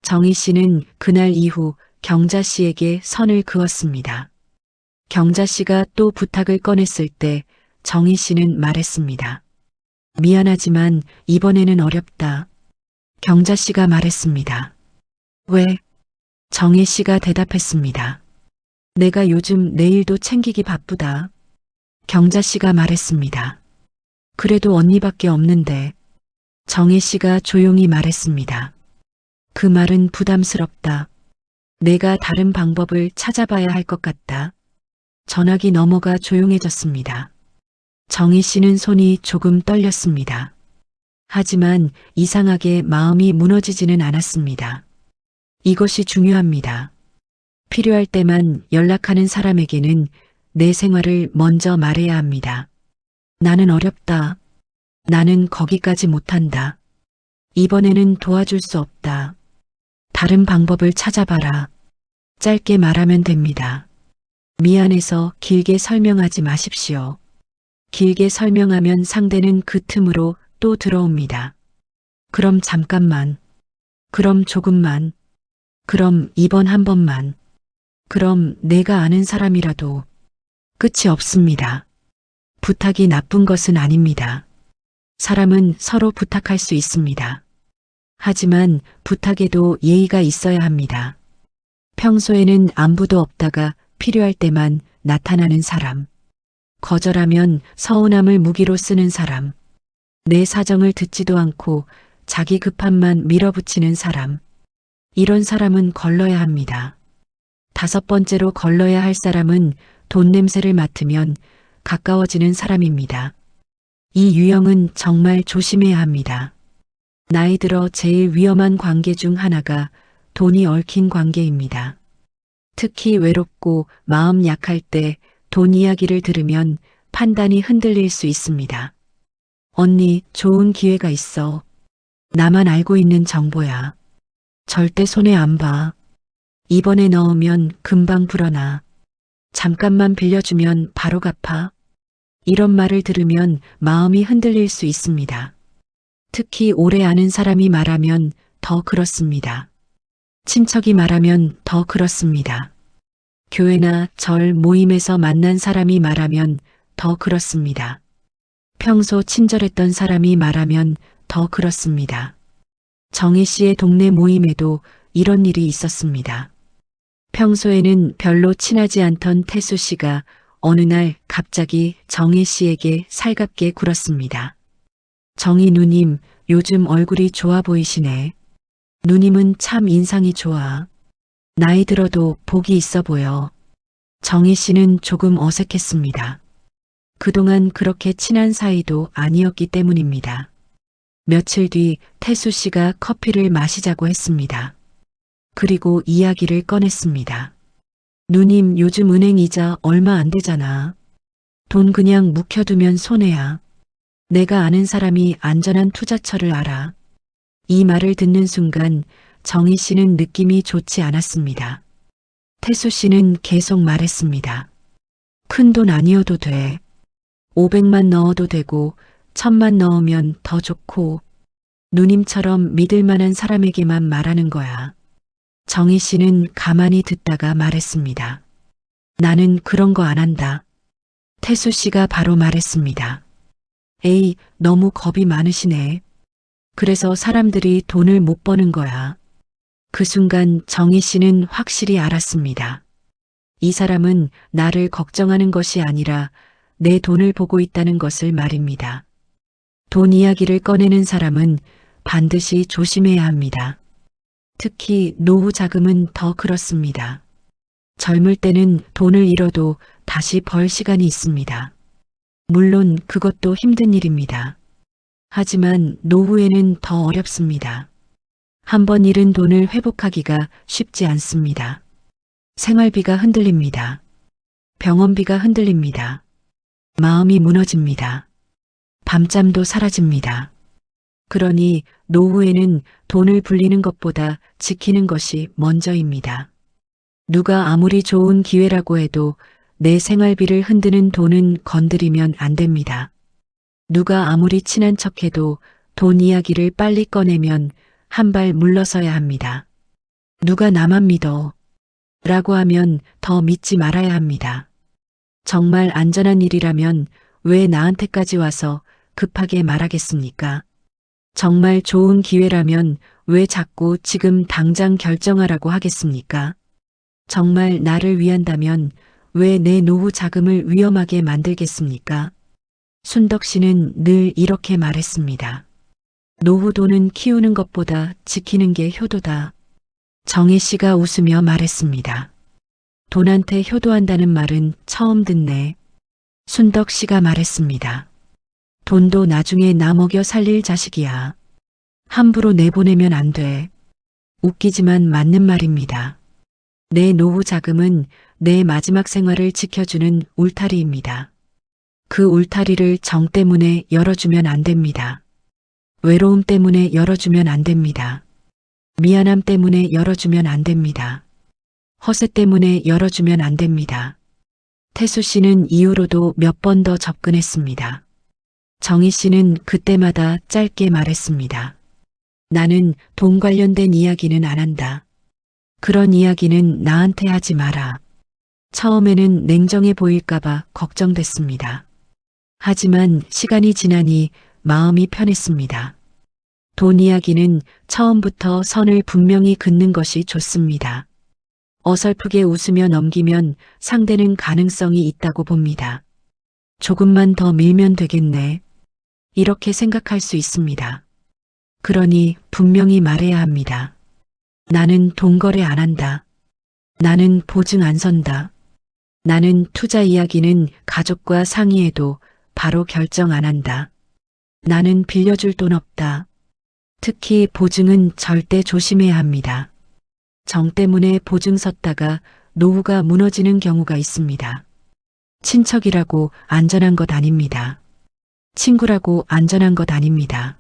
정희 씨는 그날 이후 경자 씨에게 선을 그었습니다. 경자 씨가 또 부탁을 꺼냈을 때 정희 씨는 말했습니다. 미안하지만 이번에는 어렵다. 경자 씨가 말했습니다. 왜? 정희 씨가 대답했습니다. 내가 요즘 내 일도 챙기기 바쁘다. 경자 씨가 말했습니다. 그래도 언니밖에 없는데. 정희 씨가 조용히 말했습니다. 그 말은 부담스럽다. 내가 다른 방법을 찾아봐야 할 것 같다. 전화기 넘어가 조용해졌습니다. 정희 씨는 손이 조금 떨렸습니다. 하지만 이상하게 마음이 무너지지는 않았습니다. 이것이 중요합니다. 필요할 때만 연락하는 사람에게는 내 생활을 먼저 말해야 합니다. 나는 어렵다. 나는 거기까지 못한다. 이번에는 도와줄 수 없다. 다른 방법을 찾아봐라. 짧게 말하면 됩니다. 미안해서 길게 설명하지 마십시오. 길게 설명하면 상대는 그 틈으로 또 들어옵니다. 그럼 잠깐만. 그럼 조금만. 그럼 이번 한 번만. 그럼 내가 아는 사람이라도. 끝이 없습니다. 부탁이 나쁜 것은 아닙니다. 사람은 서로 부탁할 수 있습니다. 하지만 부탁에도 예의가 있어야 합니다. 평소에는 안부도 없다가 필요할 때만 나타나는 사람. 거절하면 서운함을 무기로 쓰는 사람. 내 사정을 듣지도 않고 자기 급함만 밀어붙이는 사람. 이런 사람은 걸러야 합니다. 5번째로 걸러야 할 사람은 돈 냄새를 맡으면 가까워지는 사람입니다. 이 유형은 정말 조심해야 합니다. 나이 들어 제일 위험한 관계 중 하나가 돈이 얽힌 관계입니다. 특히 외롭고 마음 약할 때 돈 이야기를 들으면 판단이 흔들릴 수 있습니다. 언니, 좋은 기회가 있어. 나만 알고 있는 정보야. 절대 손해 안 봐. 이번에 넣으면 금방 불어나. 잠깐만 빌려주면 바로 갚아. 이런 말을 들으면 마음이 흔들릴 수 있습니다. 특히 오래 아는 사람이 말하면 더 그렇습니다. 친척이 말하면 더 그렇습니다. 교회나 절 모임에서 만난 사람이 말하면 더 그렇습니다. 평소 친절했던 사람이 말하면 더 그렇습니다. 정희 씨의 동네 모임에도 이런 일이 있었습니다. 평소에는 별로 친하지 않던 태수 씨가 어느 날 갑자기 정희 씨에게 살갑게 굴었습니다. 정희 누님, 요즘 얼굴이 좋아 보이시네. 누님은 참 인상이 좋아. 나이 들어도 복이 있어 보여. 정희 씨는 조금 어색했습니다. 그동안 그렇게 친한 사이도 아니었기 때문입니다. 며칠 뒤 태수 씨가 커피를 마시자고 했습니다. 그리고 이야기를 꺼냈습니다. 누님, 요즘 은행 이자 얼마 안 되잖아. 돈 그냥 묵혀두면 손해야. 내가 아는 사람이 안전한 투자처를 알아. 이 말을 듣는 순간 정희 씨는 느낌이 좋지 않았습니다. 태수 씨는 계속 말했습니다. 큰 돈 아니어도 돼. 500만 넣어도 되고 1000만 넣으면 더 좋고 누님처럼 믿을 만한 사람에게만 말하는 거야. 정희 씨는 가만히 듣다가 말했습니다. 나는 그런 거 안 한다. 태수 씨가 바로 말했습니다. 에이, 너무 겁이 많으시네. 그래서 사람들이 돈을 못 버는 거야. 그 순간 정희 씨는 확실히 알았습니다. 이 사람은 나를 걱정하는 것이 아니라 내 돈을 보고 있다는 것을 말입니다. 돈 이야기를 꺼내는 사람은 반드시 조심해야 합니다. 특히 노후 자금은 더 그렇습니다. 젊을 때는 돈을 잃어도 다시 벌 시간이 있습니다. 물론 그것도 힘든 일입니다. 하지만 노후에는 더 어렵습니다. 한번 잃은 돈을 회복하기가 쉽지 않습니다. 생활비가 흔들립니다. 병원비가 흔들립니다. 마음이 무너집니다. 밤잠도 사라집니다. 그러니 노후에는 돈을 불리는 것보다 지키는 것이 먼저입니다. 누가 아무리 좋은 기회라고 해도 내 생활비를 흔드는 돈은 건드리면 안 됩니다. 누가 아무리 친한 척해도 돈 이야기를 빨리 꺼내면 한 발 물러서야 합니다. 누가 나만 믿어 라고 하면 더 믿지 말아야 합니다. 정말 안전한 일이라면 왜 나한테까지 와서 급하게 말하겠습니까? 정말 좋은 기회라면 왜 자꾸 지금 당장 결정하라고 하겠습니까? 정말 나를 위한다면 왜 내 노후 자금을 위험하게 만들겠습니까? 순덕 씨는 늘 이렇게 말했습니다. 노후 돈은 키우는 것보다 지키는 게 효도다. 정혜 씨가 웃으며 말했습니다. 돈한테 효도한다는 말은 처음 듣네. 순덕 씨가 말했습니다. 돈도 나중에 나 먹여 살릴 자식이야. 함부로 내보내면 안 돼. 웃기지만 맞는 말입니다. 내 노후 자금은 내 마지막 생활을 지켜주는 울타리입니다. 그 울타리를 정 때문에 열어주면 안 됩니다. 외로움 때문에 열어주면 안 됩니다. 미안함 때문에 열어주면 안 됩니다. 허세 때문에 열어주면 안 됩니다. 태수 씨는 이후로도 몇 번 더 접근했습니다. 정희 씨는 그때마다 짧게 말했습니다. 나는 돈 관련된 이야기는 안 한다. 그런 이야기는 나한테 하지 마라. 처음에는 냉정해 보일까봐 걱정됐습니다. 하지만 시간이 지나니 마음이 편했습니다. 돈 이야기는 처음부터 선을 분명히 긋는 것이 좋습니다. 어설프게 웃으며 넘기면 상대는 가능성이 있다고 봅니다. 조금만 더 밀면 되겠네. 이렇게 생각할 수 있습니다. 그러니 분명히 말해야 합니다. 나는 돈 거래 안 한다. 나는 보증 안 선다. 나는 투자 이야기는 가족과 상의해도 바로 결정 안 한다. 나는 빌려줄 돈 없다. 특히 보증은 절대 조심해야 합니다. 정 때문에 보증 섰다가 노후가 무너지는 경우가 있습니다. 친척이라고 안전한 것 아닙니다. 친구라고 안전한 것 아닙니다.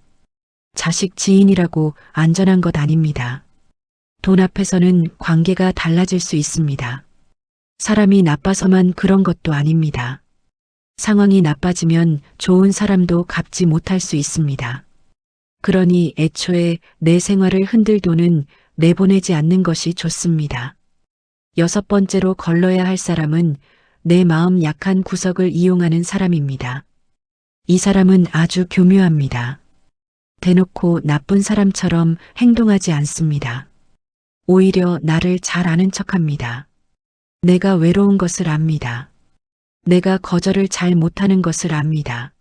자식 지인이라고 안전한 것 아닙니다. 돈 앞에서는 관계가 달라질 수 있습니다. 사람이 나빠서만 그런 것도 아닙니다. 상황이 나빠지면 좋은 사람도 갚지 못할 수 있습니다. 그러니 애초에 내 생활을 흔들 돈은 내보내지 않는 것이 좋습니다. 6번째로 걸러야 할 사람은 내 마음 약한 구석을 이용하는 사람입니다. 이 사람은 아주 교묘합니다. 대놓고 나쁜 사람처럼 행동하지 않습니다. 오히려 나를 잘 아는 척합니다. 내가 외로운 것을 압니다. 내가 거절을 잘 못하는 것을 압니다.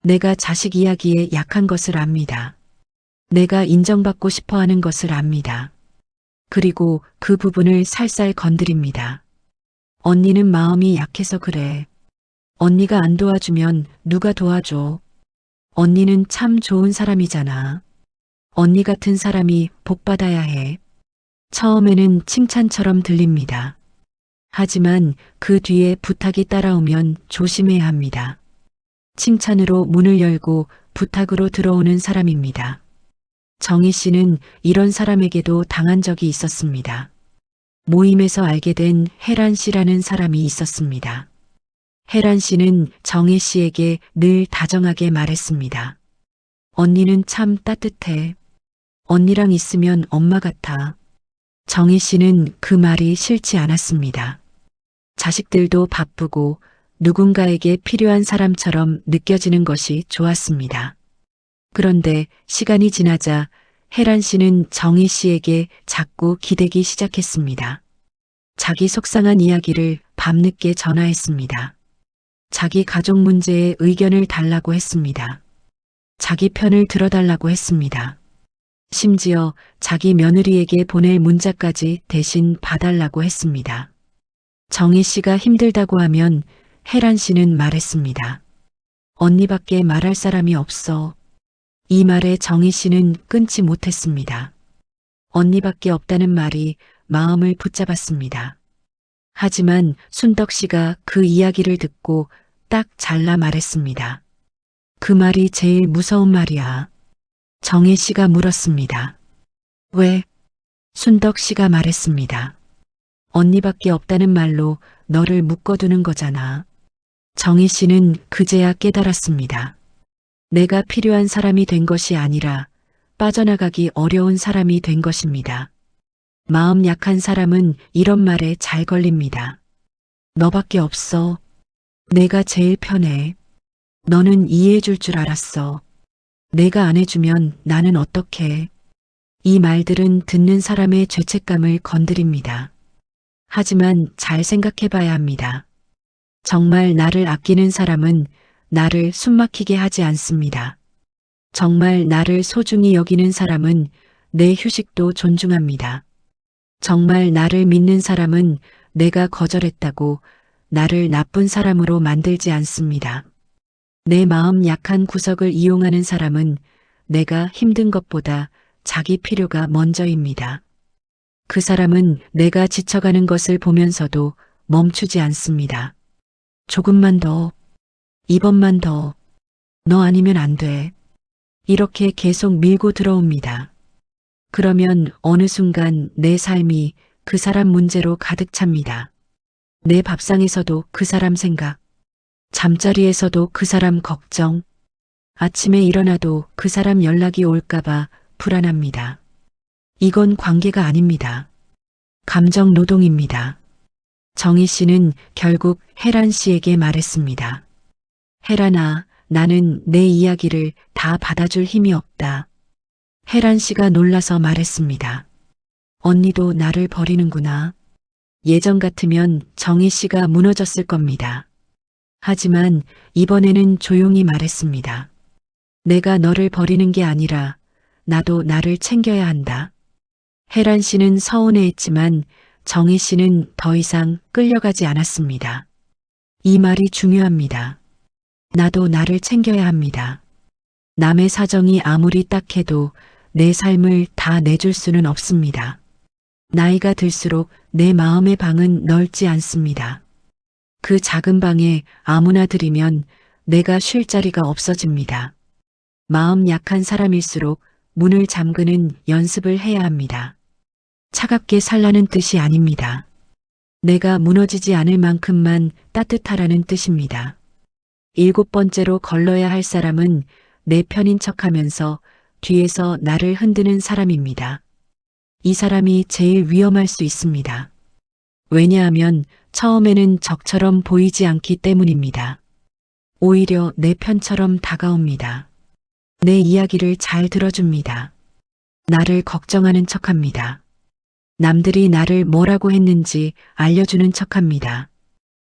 내가 자식 이야기에 약한 것을 압니다. 내가 인정받고 싶어 하는 것을 압니다. 그리고 그 부분을 살살 건드립니다. 언니는 마음이 약해서 그래. 언니가 안 도와주면 누가 도와줘. 언니는 참 좋은 사람이잖아. 언니 같은 사람이 복 받아야 해. 처음에는 칭찬처럼 들립니다. 하지만 그 뒤에 부탁이 따라오면 조심해야 합니다. 칭찬으로 문을 열고 부탁으로 들어오는 사람입니다. 정희 씨는 이런 사람에게도 당한 적이 있었습니다. 모임에서 알게 된 혜란 씨라는 사람이 있었습니다. 혜란 씨는 정희 씨에게 늘 다정하게 말했습니다. 언니는 참 따뜻해. 언니랑 있으면 엄마 같아. 정희 씨는 그 말이 싫지 않았습니다. 자식들도 바쁘고 누군가에게 필요한 사람처럼 느껴지는 것이 좋았습니다. 그런데 시간이 지나자 혜란 씨는 정희 씨에게 자꾸 기대기 시작했습니다. 자기 속상한 이야기를 밤늦게 전화했습니다. 자기 가족 문제에 의견을 달라고 했습니다. 자기 편을 들어달라고 했습니다. 심지어 자기 며느리에게 보낼 문자까지 대신 봐달라고 했습니다. 정희 씨가 힘들다고 하면 혜란 씨는 말했습니다. 언니밖에 말할 사람이 없어. 이 말에 정희 씨는 끊지 못했습니다. 언니밖에 없다는 말이 마음을 붙잡았습니다. 하지만 순덕 씨가 그 이야기를 듣고 딱 잘라 말했습니다. 그 말이 제일 무서운 말이야. 정희 씨가 물었습니다. 왜? 순덕 씨가 말했습니다. 언니밖에 없다는 말로 너를 묶어두는 거잖아. 정희 씨는 그제야 깨달았습니다. 내가 필요한 사람이 된 것이 아니라 빠져나가기 어려운 사람이 된 것입니다. 마음 약한 사람은 이런 말에 잘 걸립니다. 너밖에 없어. 내가 제일 편해. 너는 이해해 줄 줄 알았어. 내가 안 해주면 나는 어떡해. 이 말들은 듣는 사람의 죄책감을 건드립니다. 하지만 잘 생각해 봐야 합니다. 정말 나를 아끼는 사람은 나를 숨막히게 하지 않습니다. 정말 나를 소중히 여기는 사람은 내 휴식도 존중합니다. 정말 나를 믿는 사람은 내가 거절했다고 나를 나쁜 사람으로 만들지 않습니다. 내 마음 약한 구석을 이용하는 사람은 내가 힘든 것보다 자기 필요가 먼저입니다. 그 사람은 내가 지쳐가는 것을 보면서도 멈추지 않습니다. 조금만 더, 이번만 더, 너 아니면 안 돼. 이렇게 계속 밀고 들어옵니다. 그러면 어느 순간 내 삶이 그 사람 문제로 가득 찹니다. 내 밥상에서도 그 사람 생각, 잠자리에서도 그 사람 걱정, 아침에 일어나도 그 사람 연락이 올까봐 불안합니다. 이건 관계가 아닙니다. 감정 노동입니다. 정희 씨는 결국 혜란 씨에게 말했습니다. 혜란아, 나는 내 이야기를 다 받아줄 힘이 없다. 혜란 씨가 놀라서 말했습니다. 언니도 나를 버리는구나. 예전 같으면 정희 씨가 무너졌을 겁니다. 하지만 이번에는 조용히 말했습니다. 내가 너를 버리는 게 아니라 나도 나를 챙겨야 한다. 혜란 씨는 서운해했지만 정희 씨는 더 이상 끌려가지 않았습니다. 이 말이 중요합니다. 나도 나를 챙겨야 합니다. 남의 사정이 아무리 딱해도 내 삶을 다 내줄 수는 없습니다. 나이가 들수록 내 마음의 방은 넓지 않습니다. 그 작은 방에 아무나 들이면 내가 쉴 자리가 없어집니다. 마음 약한 사람일수록 문을 잠그는 연습을 해야 합니다. 차갑게 살라는 뜻이 아닙니다. 내가 무너지지 않을 만큼만 따뜻하라는 뜻입니다. 7번째로 걸러야 할 사람은 내 편인 척하면서 뒤에서 나를 흔드는 사람입니다. 이 사람이 제일 위험할 수 있습니다. 왜냐하면 처음에는 적처럼 보이지 않기 때문입니다. 오히려 내 편처럼 다가옵니다. 내 이야기를 잘 들어줍니다. 나를 걱정하는 척합니다. 남들이 나를 뭐라고 했는지 알려주는 척합니다.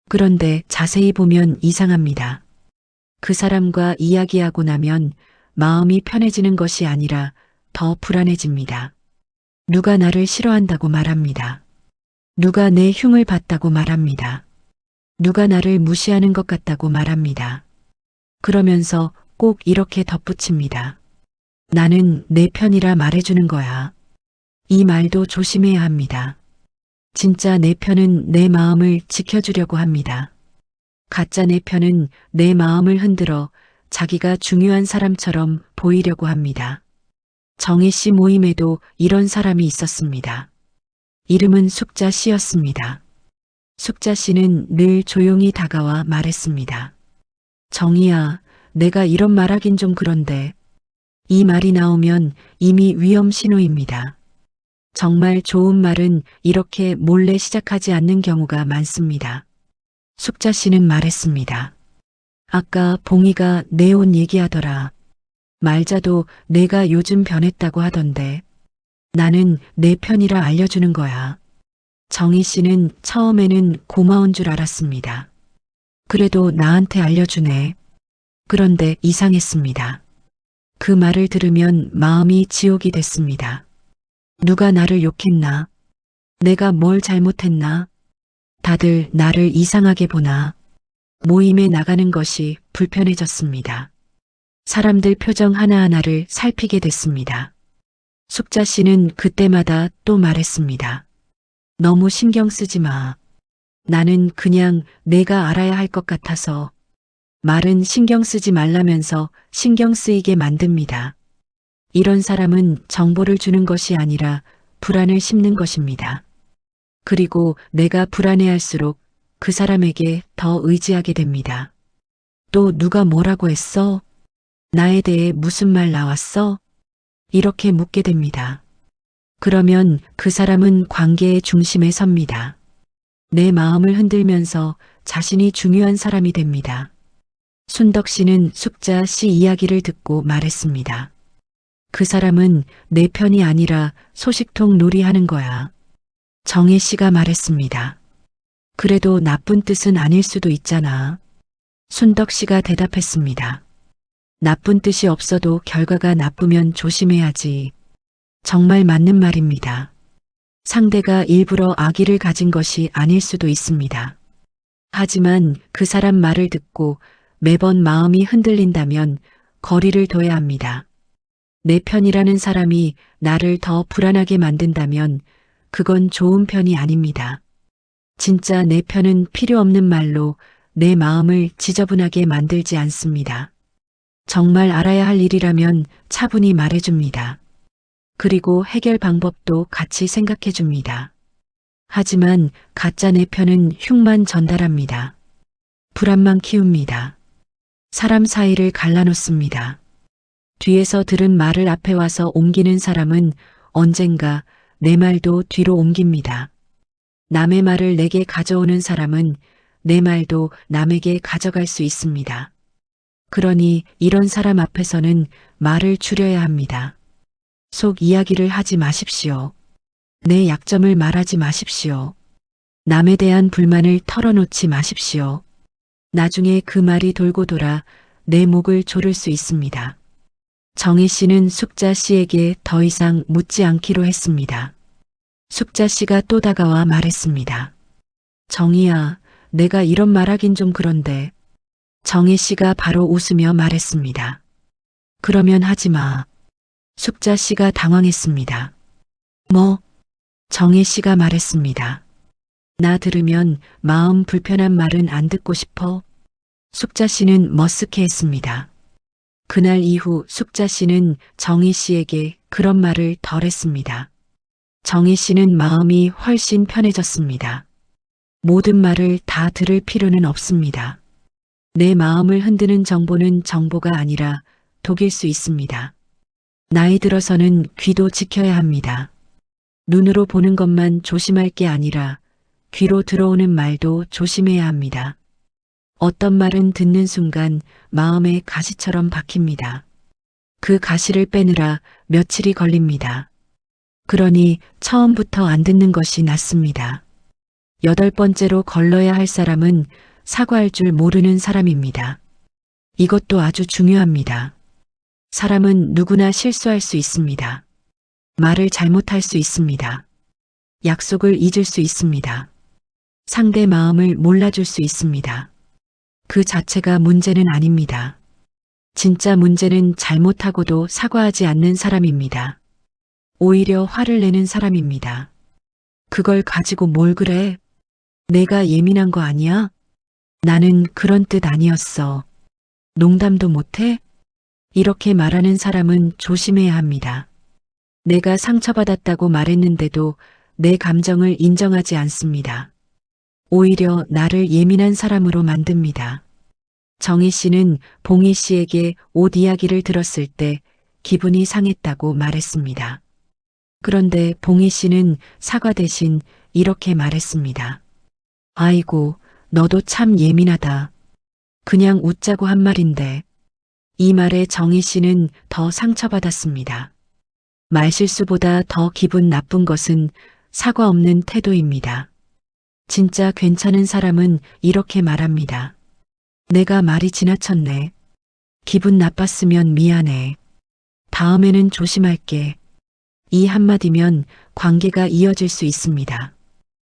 그런데 자세히 보면 이상합니다. 그 사람과 이야기하고 나면 마음이 편해지는 것이 아니라 더 불안해집니다. 누가 나를 싫어한다고 말합니다. 누가 내 흉을 봤다고 말합니다. 누가 나를 무시하는 것 같다고 말합니다. 그러면서 꼭 이렇게 덧붙입니다. 나는 내 편이라 말해주는 거야. 이 말도 조심해야 합니다. 진짜 내 편은 내 마음을 지켜주려고 합니다. 가짜 내 편은 내 마음을 흔들어 자기가 중요한 사람처럼 보이려고 합니다. 정희 씨 모임에도 이런 사람이 있었습니다. 이름은 숙자 씨였습니다. 숙자 씨는 늘 조용히 다가와 말했습니다. 정희야, 내가 이런 말하긴 좀 그런데. 이 말이 나오면 이미 위험 신호입니다. 정말 좋은 말은 이렇게 몰래 시작하지 않는 경우가 많습니다. 숙자 씨는 말했습니다. 아까 봉이가 내 옷 얘기하더라. 말자도 내가 요즘 변했다고 하던데. 나는 내 편이라 알려주는 거야. 정희 씨는 처음에는 고마운 줄 알았습니다. 그래도 나한테 알려주네. 그런데 이상했습니다. 그 말을 들으면 마음이 지옥이 됐습니다. 누가 나를 욕했나? 내가 뭘 잘못했나? 다들 나를 이상하게 보나? 모임에 나가는 것이 불편해졌습니다. 사람들 표정 하나하나를 살피게 됐습니다. 숙자 씨는 그때마다 또 말했습니다. 너무 신경 쓰지 마. 나는 그냥 내가 알아야 할 것 같아서. 말은 신경 쓰지 말라면서 신경 쓰이게 만듭니다. 이런 사람은 정보를 주는 것이 아니라 불안을 심는 것입니다. 그리고 내가 불안해할수록 그 사람에게 더 의지하게 됩니다. 또 누가 뭐라고 했어? 나에 대해 무슨 말 나왔어? 이렇게 묻게 됩니다. 그러면 그 사람은 관계의 중심에 섭니다. 내 마음을 흔들면서 자신이 중요한 사람이 됩니다. 순덕 씨는 숙자 씨 이야기를 듣고 말했습니다. 그 사람은 내 편이 아니라 소식통 놀이하는 거야. 정혜 씨가 말했습니다. 그래도 나쁜 뜻은 아닐 수도 있잖아. 순덕 씨가 대답했습니다. 나쁜 뜻이 없어도 결과가 나쁘면 조심해야지. 정말 맞는 말입니다. 상대가 일부러 악의를 가진 것이 아닐 수도 있습니다. 하지만 그 사람 말을 듣고 매번 마음이 흔들린다면 거리를 둬야 합니다. 내 편이라는 사람이 나를 더 불안하게 만든다면 그건 좋은 편이 아닙니다. 진짜 내 편은 필요 없는 말로 내 마음을 지저분하게 만들지 않습니다. 정말 알아야 할 일이라면 차분히 말해줍니다. 그리고 해결 방법도 같이 생각해 줍니다. 하지만 가짜 내 편은 흉만 전달합니다. 불안만 키웁니다. 사람 사이를 갈라놓습니다. 뒤에서 들은 말을 앞에 와서 옮기는 사람은 언젠가 내 말도 뒤로 옮깁니다. 남의 말을 내게 가져오는 사람은 내 말도 남에게 가져갈 수 있습니다. 그러니 이런 사람 앞에서는 말을 줄여야 합니다. 속 이야기를 하지 마십시오. 내 약점을 말하지 마십시오. 남에 대한 불만을 털어놓지 마십시오. 나중에 그 말이 돌고 돌아 내 목을 조를 수 있습니다. 정혜 씨는 숙자 씨에게 더 이상 묻지 않기로 했습니다. 숙자 씨가 또 다가와 말했습니다. 정희야, 내가 이런 말하긴 좀 그런데. 정혜 씨가 바로 웃으며 말했습니다. 그러면 하지 마. 숙자 씨가 당황했습니다. 뭐? 정혜 씨가 말했습니다. 나 들으면 마음 불편한 말은 안 듣고 싶어? 숙자 씨는 머쓱해했습니다. 그날 이후 숙자 씨는 정희 씨에게 그런 말을 덜 했습니다. 정희 씨는 마음이 훨씬 편해졌습니다. 모든 말을 다 들을 필요는 없습니다. 내 마음을 흔드는 정보는 정보가 아니라 독일 수 있습니다. 나이 들어서는 귀도 지켜야 합니다. 눈으로 보는 것만 조심할 게 아니라 귀로 들어오는 말도 조심해야 합니다. 어떤 말은 듣는 순간 마음에 가시처럼 박힙니다. 그 가시를 빼느라 며칠이 걸립니다. 그러니 처음부터 안 듣는 것이 낫습니다. 8번째로 걸러야 할 사람은 사과할 줄 모르는 사람입니다. 이것도 아주 중요합니다. 사람은 누구나 실수할 수 있습니다. 말을 잘못할 수 있습니다. 약속을 잊을 수 있습니다. 상대 마음을 몰라줄 수 있습니다. 그 자체가 문제는 아닙니다. 진짜 문제는 잘못하고도 사과하지 않는 사람입니다. 오히려 화를 내는 사람입니다. 그걸 가지고 뭘 그래? 내가 예민한 거 아니야? 나는 그런 뜻 아니었어. 농담도 못해? 이렇게 말하는 사람은 조심해야 합니다. 내가 상처받았다고 말했는데도 내 감정을 인정하지 않습니다. 오히려 나를 예민한 사람으로 만듭니다. 정희 씨는 봉희 씨에게 옷 이야기를 들었을 때 기분이 상했다고 말했습니다. 그런데 봉희 씨는 사과 대신 이렇게 말했습니다. 아이고, 너도 참 예민하다. 그냥 웃자고 한 말인데. 이 말에 정희 씨는 더 상처받았습니다. 말실수보다 더 기분 나쁜 것은 사과 없는 태도입니다. 진짜 괜찮은 사람은 이렇게 말합니다. 내가 말이 지나쳤네. 기분 나빴으면 미안해. 다음에는 조심할게. 이 한마디면 관계가 이어질 수 있습니다.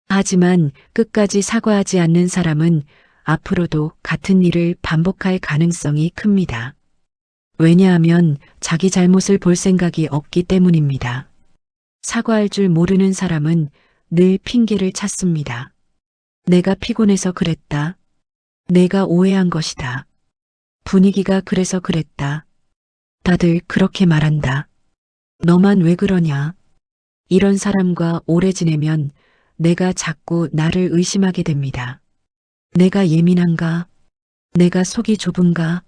하지만 끝까지 사과하지 않는 사람은 앞으로도 같은 일을 반복할 가능성이 큽니다. 왜냐하면 자기 잘못을 볼 생각이 없기 때문입니다. 사과할 줄 모르는 사람은 늘 핑계를 찾습니다. 내가 피곤해서 그랬다. 내가 오해한 것이다. 분위기가 그래서 그랬다. 다들 그렇게 말한다. 너만 왜 그러냐? 이런 사람과 오래 지내면 내가 자꾸 나를 의심하게 됩니다. 내가 예민한가? 내가 속이 좁은가?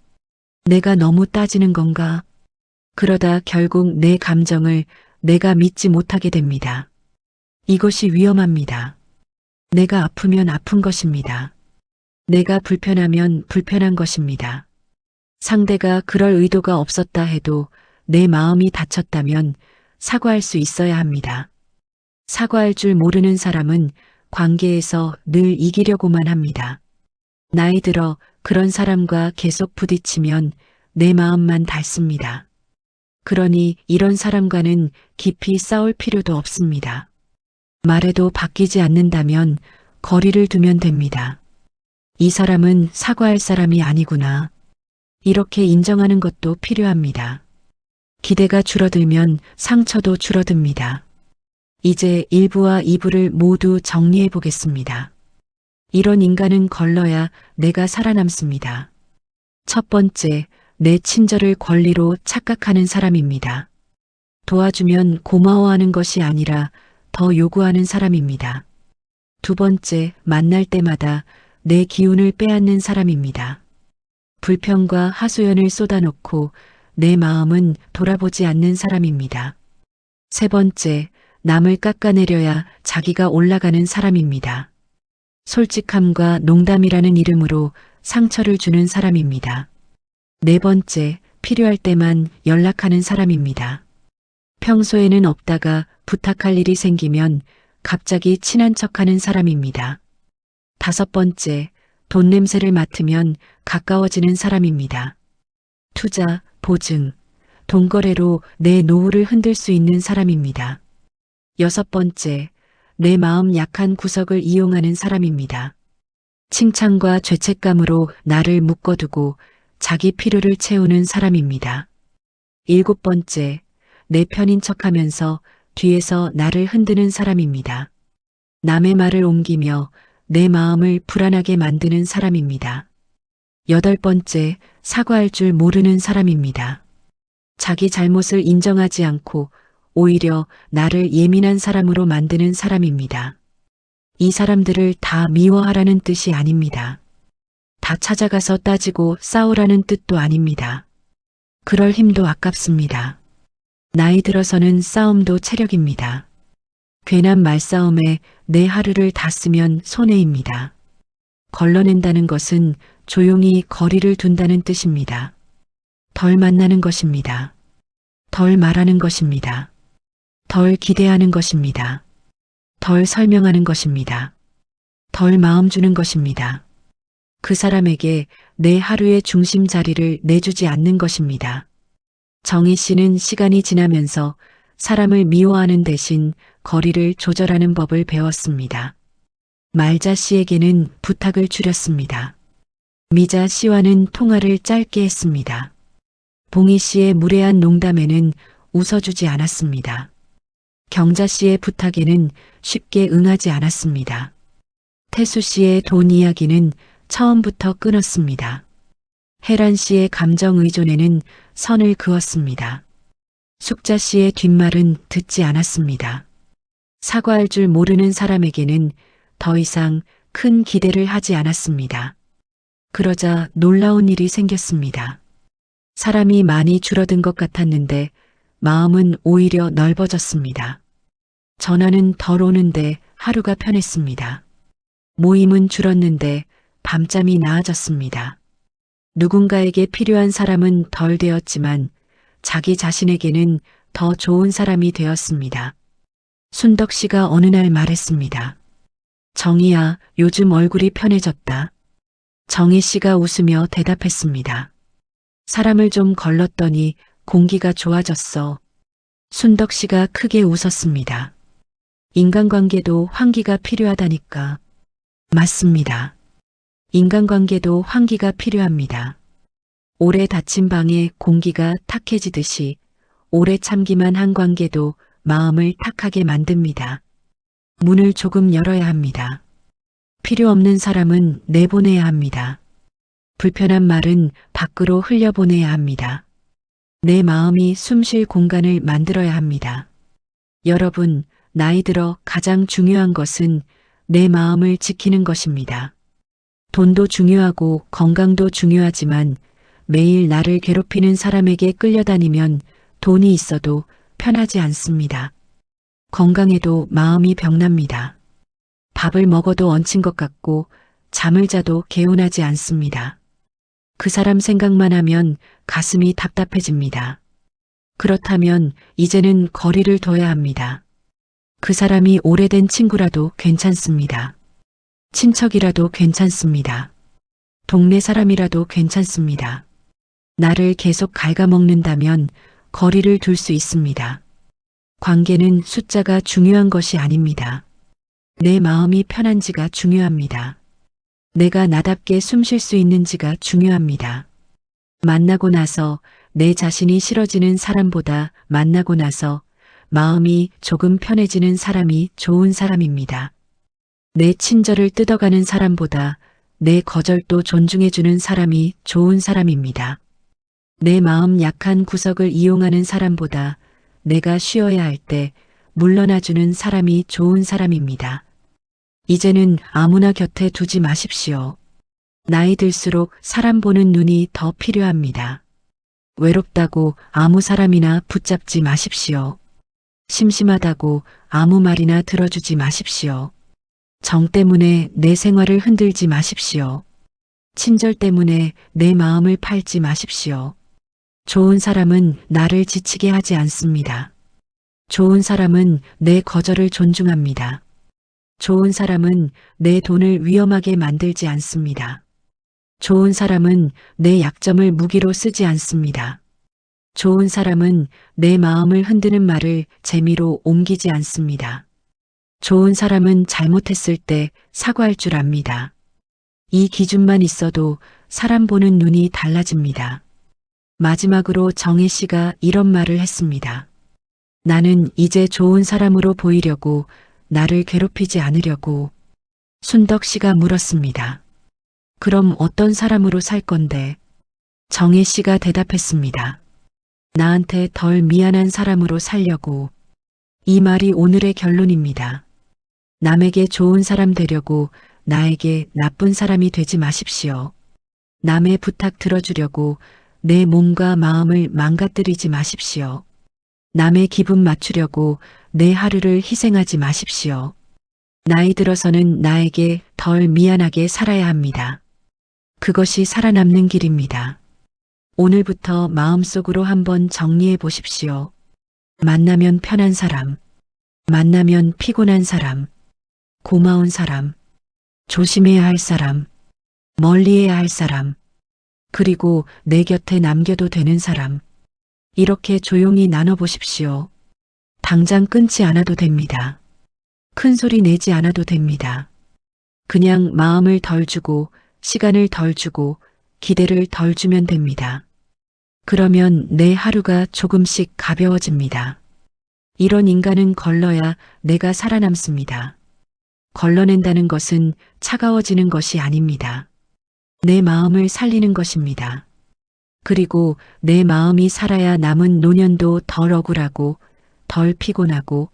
내가 너무 따지는 건가? 그러다 결국 내 감정을 내가 믿지 못하게 됩니다. 이것이 위험합니다. 내가 아프면 아픈 것입니다. 내가 불편하면 불편한 것입니다. 상대가 그럴 의도가 없었다 해도 내 마음이 다쳤다면 사과할 수 있어야 합니다. 사과할 줄 모르는 사람은 관계에서 늘 이기려고만 합니다. 나이 들어 그런 사람과 계속 부딪히면 내 마음만 닳습니다. 그러니 이런 사람과는 깊이 싸울 필요도 없습니다. 말해도 바뀌지 않는다면 거리를 두면 됩니다. 이 사람은 사과할 사람이 아니구나. 이렇게 인정하는 것도 필요합니다. 기대가 줄어들면 상처도 줄어듭니다. 이제 1부와 2부를 모두 정리해 보겠습니다. 이런 인간은 걸러야 내가 살아남습니다. 첫 번째, 내 친절을 권리로 착각하는 사람입니다. 도와주면 고마워하는 것이 아니라 더 요구하는 사람입니다. 두 번째, 만날 때마다 내 기운을 빼앗는 사람입니다. 불평과 하소연을 쏟아놓고 내 마음은 돌아보지 않는 사람입니다. 세 번째, 남을 깎아내려야 자기가 올라가는 사람입니다. 솔직함과 농담이라는 이름으로 상처를 주는 사람입니다. 네 번째, 필요할 때만 연락하는 사람입니다. 평소에는 없다가 부탁할 일이 생기면 갑자기 친한 척하는 사람입니다. 다섯 번째, 돈 냄새를 맡으면 가까워지는 사람입니다. 투자, 보증, 돈거래로 내 노후를 흔들 수 있는 사람입니다. 여섯 번째, 내 마음 약한 구석을 이용하는 사람입니다. 칭찬과 죄책감으로 나를 묶어두고 자기 필요를 채우는 사람입니다. 일곱 번째, 내 편인 척하면서 뒤에서 나를 흔드는 사람입니다. 남의 말을 옮기며 내 마음을 불안하게 만드는 사람입니다. 여덟 번째, 사과할 줄 모르는 사람입니다. 자기 잘못을 인정하지 않고 오히려 나를 예민한 사람으로 만드는 사람입니다. 이 사람들을 다 미워하라는 뜻이 아닙니다. 다 찾아가서 따지고 싸우라는 뜻도 아닙니다. 그럴 힘도 아깝습니다. 나이 들어서는 싸움도 체력입니다. 괜한 말싸움에 내 하루를 다 쓰면 손해입니다. 걸러낸다는 것은 조용히 거리를 둔다는 뜻입니다. 덜 만나는 것입니다. 덜 말하는 것입니다. 덜 기대하는 것입니다. 덜 설명하는 것입니다. 덜 마음 주는 것입니다. 그 사람에게 내 하루의 중심 자리를 내주지 않는 것입니다. 정희 씨는 시간이 지나면서 사람을 미워하는 대신 거리를 조절하는 법을 배웠습니다. 말자 씨에게는 부탁을 줄였습니다. 미자 씨와는 통화를 짧게 했습니다. 봉희 씨의 무례한 농담에는 웃어주지 않았습니다. 경자 씨의 부탁에는 쉽게 응하지 않았습니다. 태수 씨의 돈 이야기는 처음부터 끊었습니다. 혜란 씨의 감정 의존에는 선을 그었습니다. 숙자 씨의 뒷말은 듣지 않았습니다. 사과할 줄 모르는 사람에게는 더 이상 큰 기대를 하지 않았습니다. 그러자 놀라운 일이 생겼습니다. 사람이 많이 줄어든 것 같았는데 마음은 오히려 넓어졌습니다. 전화는 덜 오는데 하루가 편했습니다. 모임은 줄었는데 밤잠이 나아졌습니다. 누군가에게 필요한 사람은 덜 되었지만 자기 자신에게는 더 좋은 사람이 되었습니다. 순덕 씨가 어느 날 말했습니다. 정희야, 요즘 얼굴이 편해졌다. 정희 씨가 웃으며 대답했습니다. 사람을 좀 걸렀더니 공기가 좋아졌어. 순덕 씨가 크게 웃었습니다. 인간관계도 환기가 필요하다니까. 맞습니다. 인간관계도 환기가 필요합니다. 오래 닫힌 방에 공기가 탁해지듯이 오래 참기만 한 관계도 마음을 탁하게 만듭니다. 문을 조금 열어야 합니다. 필요 없는 사람은 내보내야 합니다. 불편한 말은 밖으로 흘려보내야 합니다. 내 마음이 숨 쉴 공간을 만들어야 합니다. 여러분, 나이 들어 가장 중요한 것은 내 마음을 지키는 것입니다. 돈도 중요하고 건강도 중요하지만 매일 나를 괴롭히는 사람에게 끌려다니면 돈이 있어도 편하지 않습니다. 건강해도 마음이 병납니다. 밥을 먹어도 얹힌 것 같고 잠을 자도 개운하지 않습니다. 그 사람 생각만 하면 가슴이 답답해집니다. 그렇다면 이제는 거리를 둬야 합니다. 그 사람이 오래된 친구라도 괜찮습니다. 친척이라도 괜찮습니다. 동네 사람이라도 괜찮습니다. 나를 계속 갉아먹는다면 거리를 둘 수 있습니다. 관계는 숫자가 중요한 것이 아닙니다. 내 마음이 편한지가 중요합니다. 내가 나답게 숨 쉴 수 있는지가 중요합니다. 만나고 나서 내 자신이 싫어지는 사람보다 만나고 나서 마음이 조금 편해지는 사람이 좋은 사람입니다. 내 친절을 뜯어가는 사람보다 내 거절도 존중해주는 사람이 좋은 사람입니다. 내 마음 약한 구석을 이용하는 사람보다 내가 쉬어야 할 때 물러나주는 사람이 좋은 사람입니다. 이제는 아무나 곁에 두지 마십시오. 나이 들수록 사람 보는 눈이 더 필요합니다. 외롭다고 아무 사람이나 붙잡지 마십시오. 심심하다고 아무 말이나 들어주지 마십시오. 정 때문에 내 생활을 흔들지 마십시오. 친절 때문에 내 마음을 팔지 마십시오. 좋은 사람은 나를 지치게 하지 않습니다. 좋은 사람은 내 거절을 존중합니다. 좋은 사람은 내 돈을 위험하게 만들지 않습니다. 좋은 사람은 내 약점을 무기로 쓰지 않습니다. 좋은 사람은 내 마음을 흔드는 말을 재미로 옮기지 않습니다. 좋은 사람은 잘못했을 때 사과할 줄 압니다. 이 기준만 있어도 사람 보는 눈이 달라집니다. 마지막으로 정혜 씨가 이런 말을 했습니다. 나는 이제 좋은 사람으로 보이려고, 나를 괴롭히지 않으려고. 순덕 씨가 물었습니다. 그럼 어떤 사람으로 살 건데? 정혜 씨가 대답했습니다. 나한테 덜 미안한 사람으로 살려고. 이 말이 오늘의 결론입니다. 남에게 좋은 사람 되려고 나에게 나쁜 사람이 되지 마십시오. 남의 부탁 들어주려고 내 몸과 마음을 망가뜨리지 마십시오. 남의 기분 맞추려고 내 하루를 희생하지 마십시오. 나이 들어서는 나에게 덜 미안하게 살아야 합니다. 그것이 살아남는 길입니다. 오늘부터 마음속으로 한번 정리해 보십시오. 만나면 편한 사람, 만나면 피곤한 사람, 고마운 사람, 조심해야 할 사람, 멀리해야 할 사람, 그리고 내 곁에 남겨도 되는 사람. 이렇게 조용히 나눠보십시오. 당장 끊지 않아도 됩니다. 큰 소리 내지 않아도 됩니다. 그냥 마음을 덜 주고 시간을 덜 주고 기대를 덜 주면 됩니다. 그러면 내 하루가 조금씩 가벼워집니다. 이런 인간은 걸러야 내가 살아남습니다. 걸러낸다는 것은 차가워지는 것이 아닙니다. 내 마음을 살리는 것입니다. 그리고 내 마음이 살아야 남은 노년도 덜 억울하고 덜 피곤하고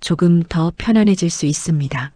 조금 더 편안해질 수 있습니다.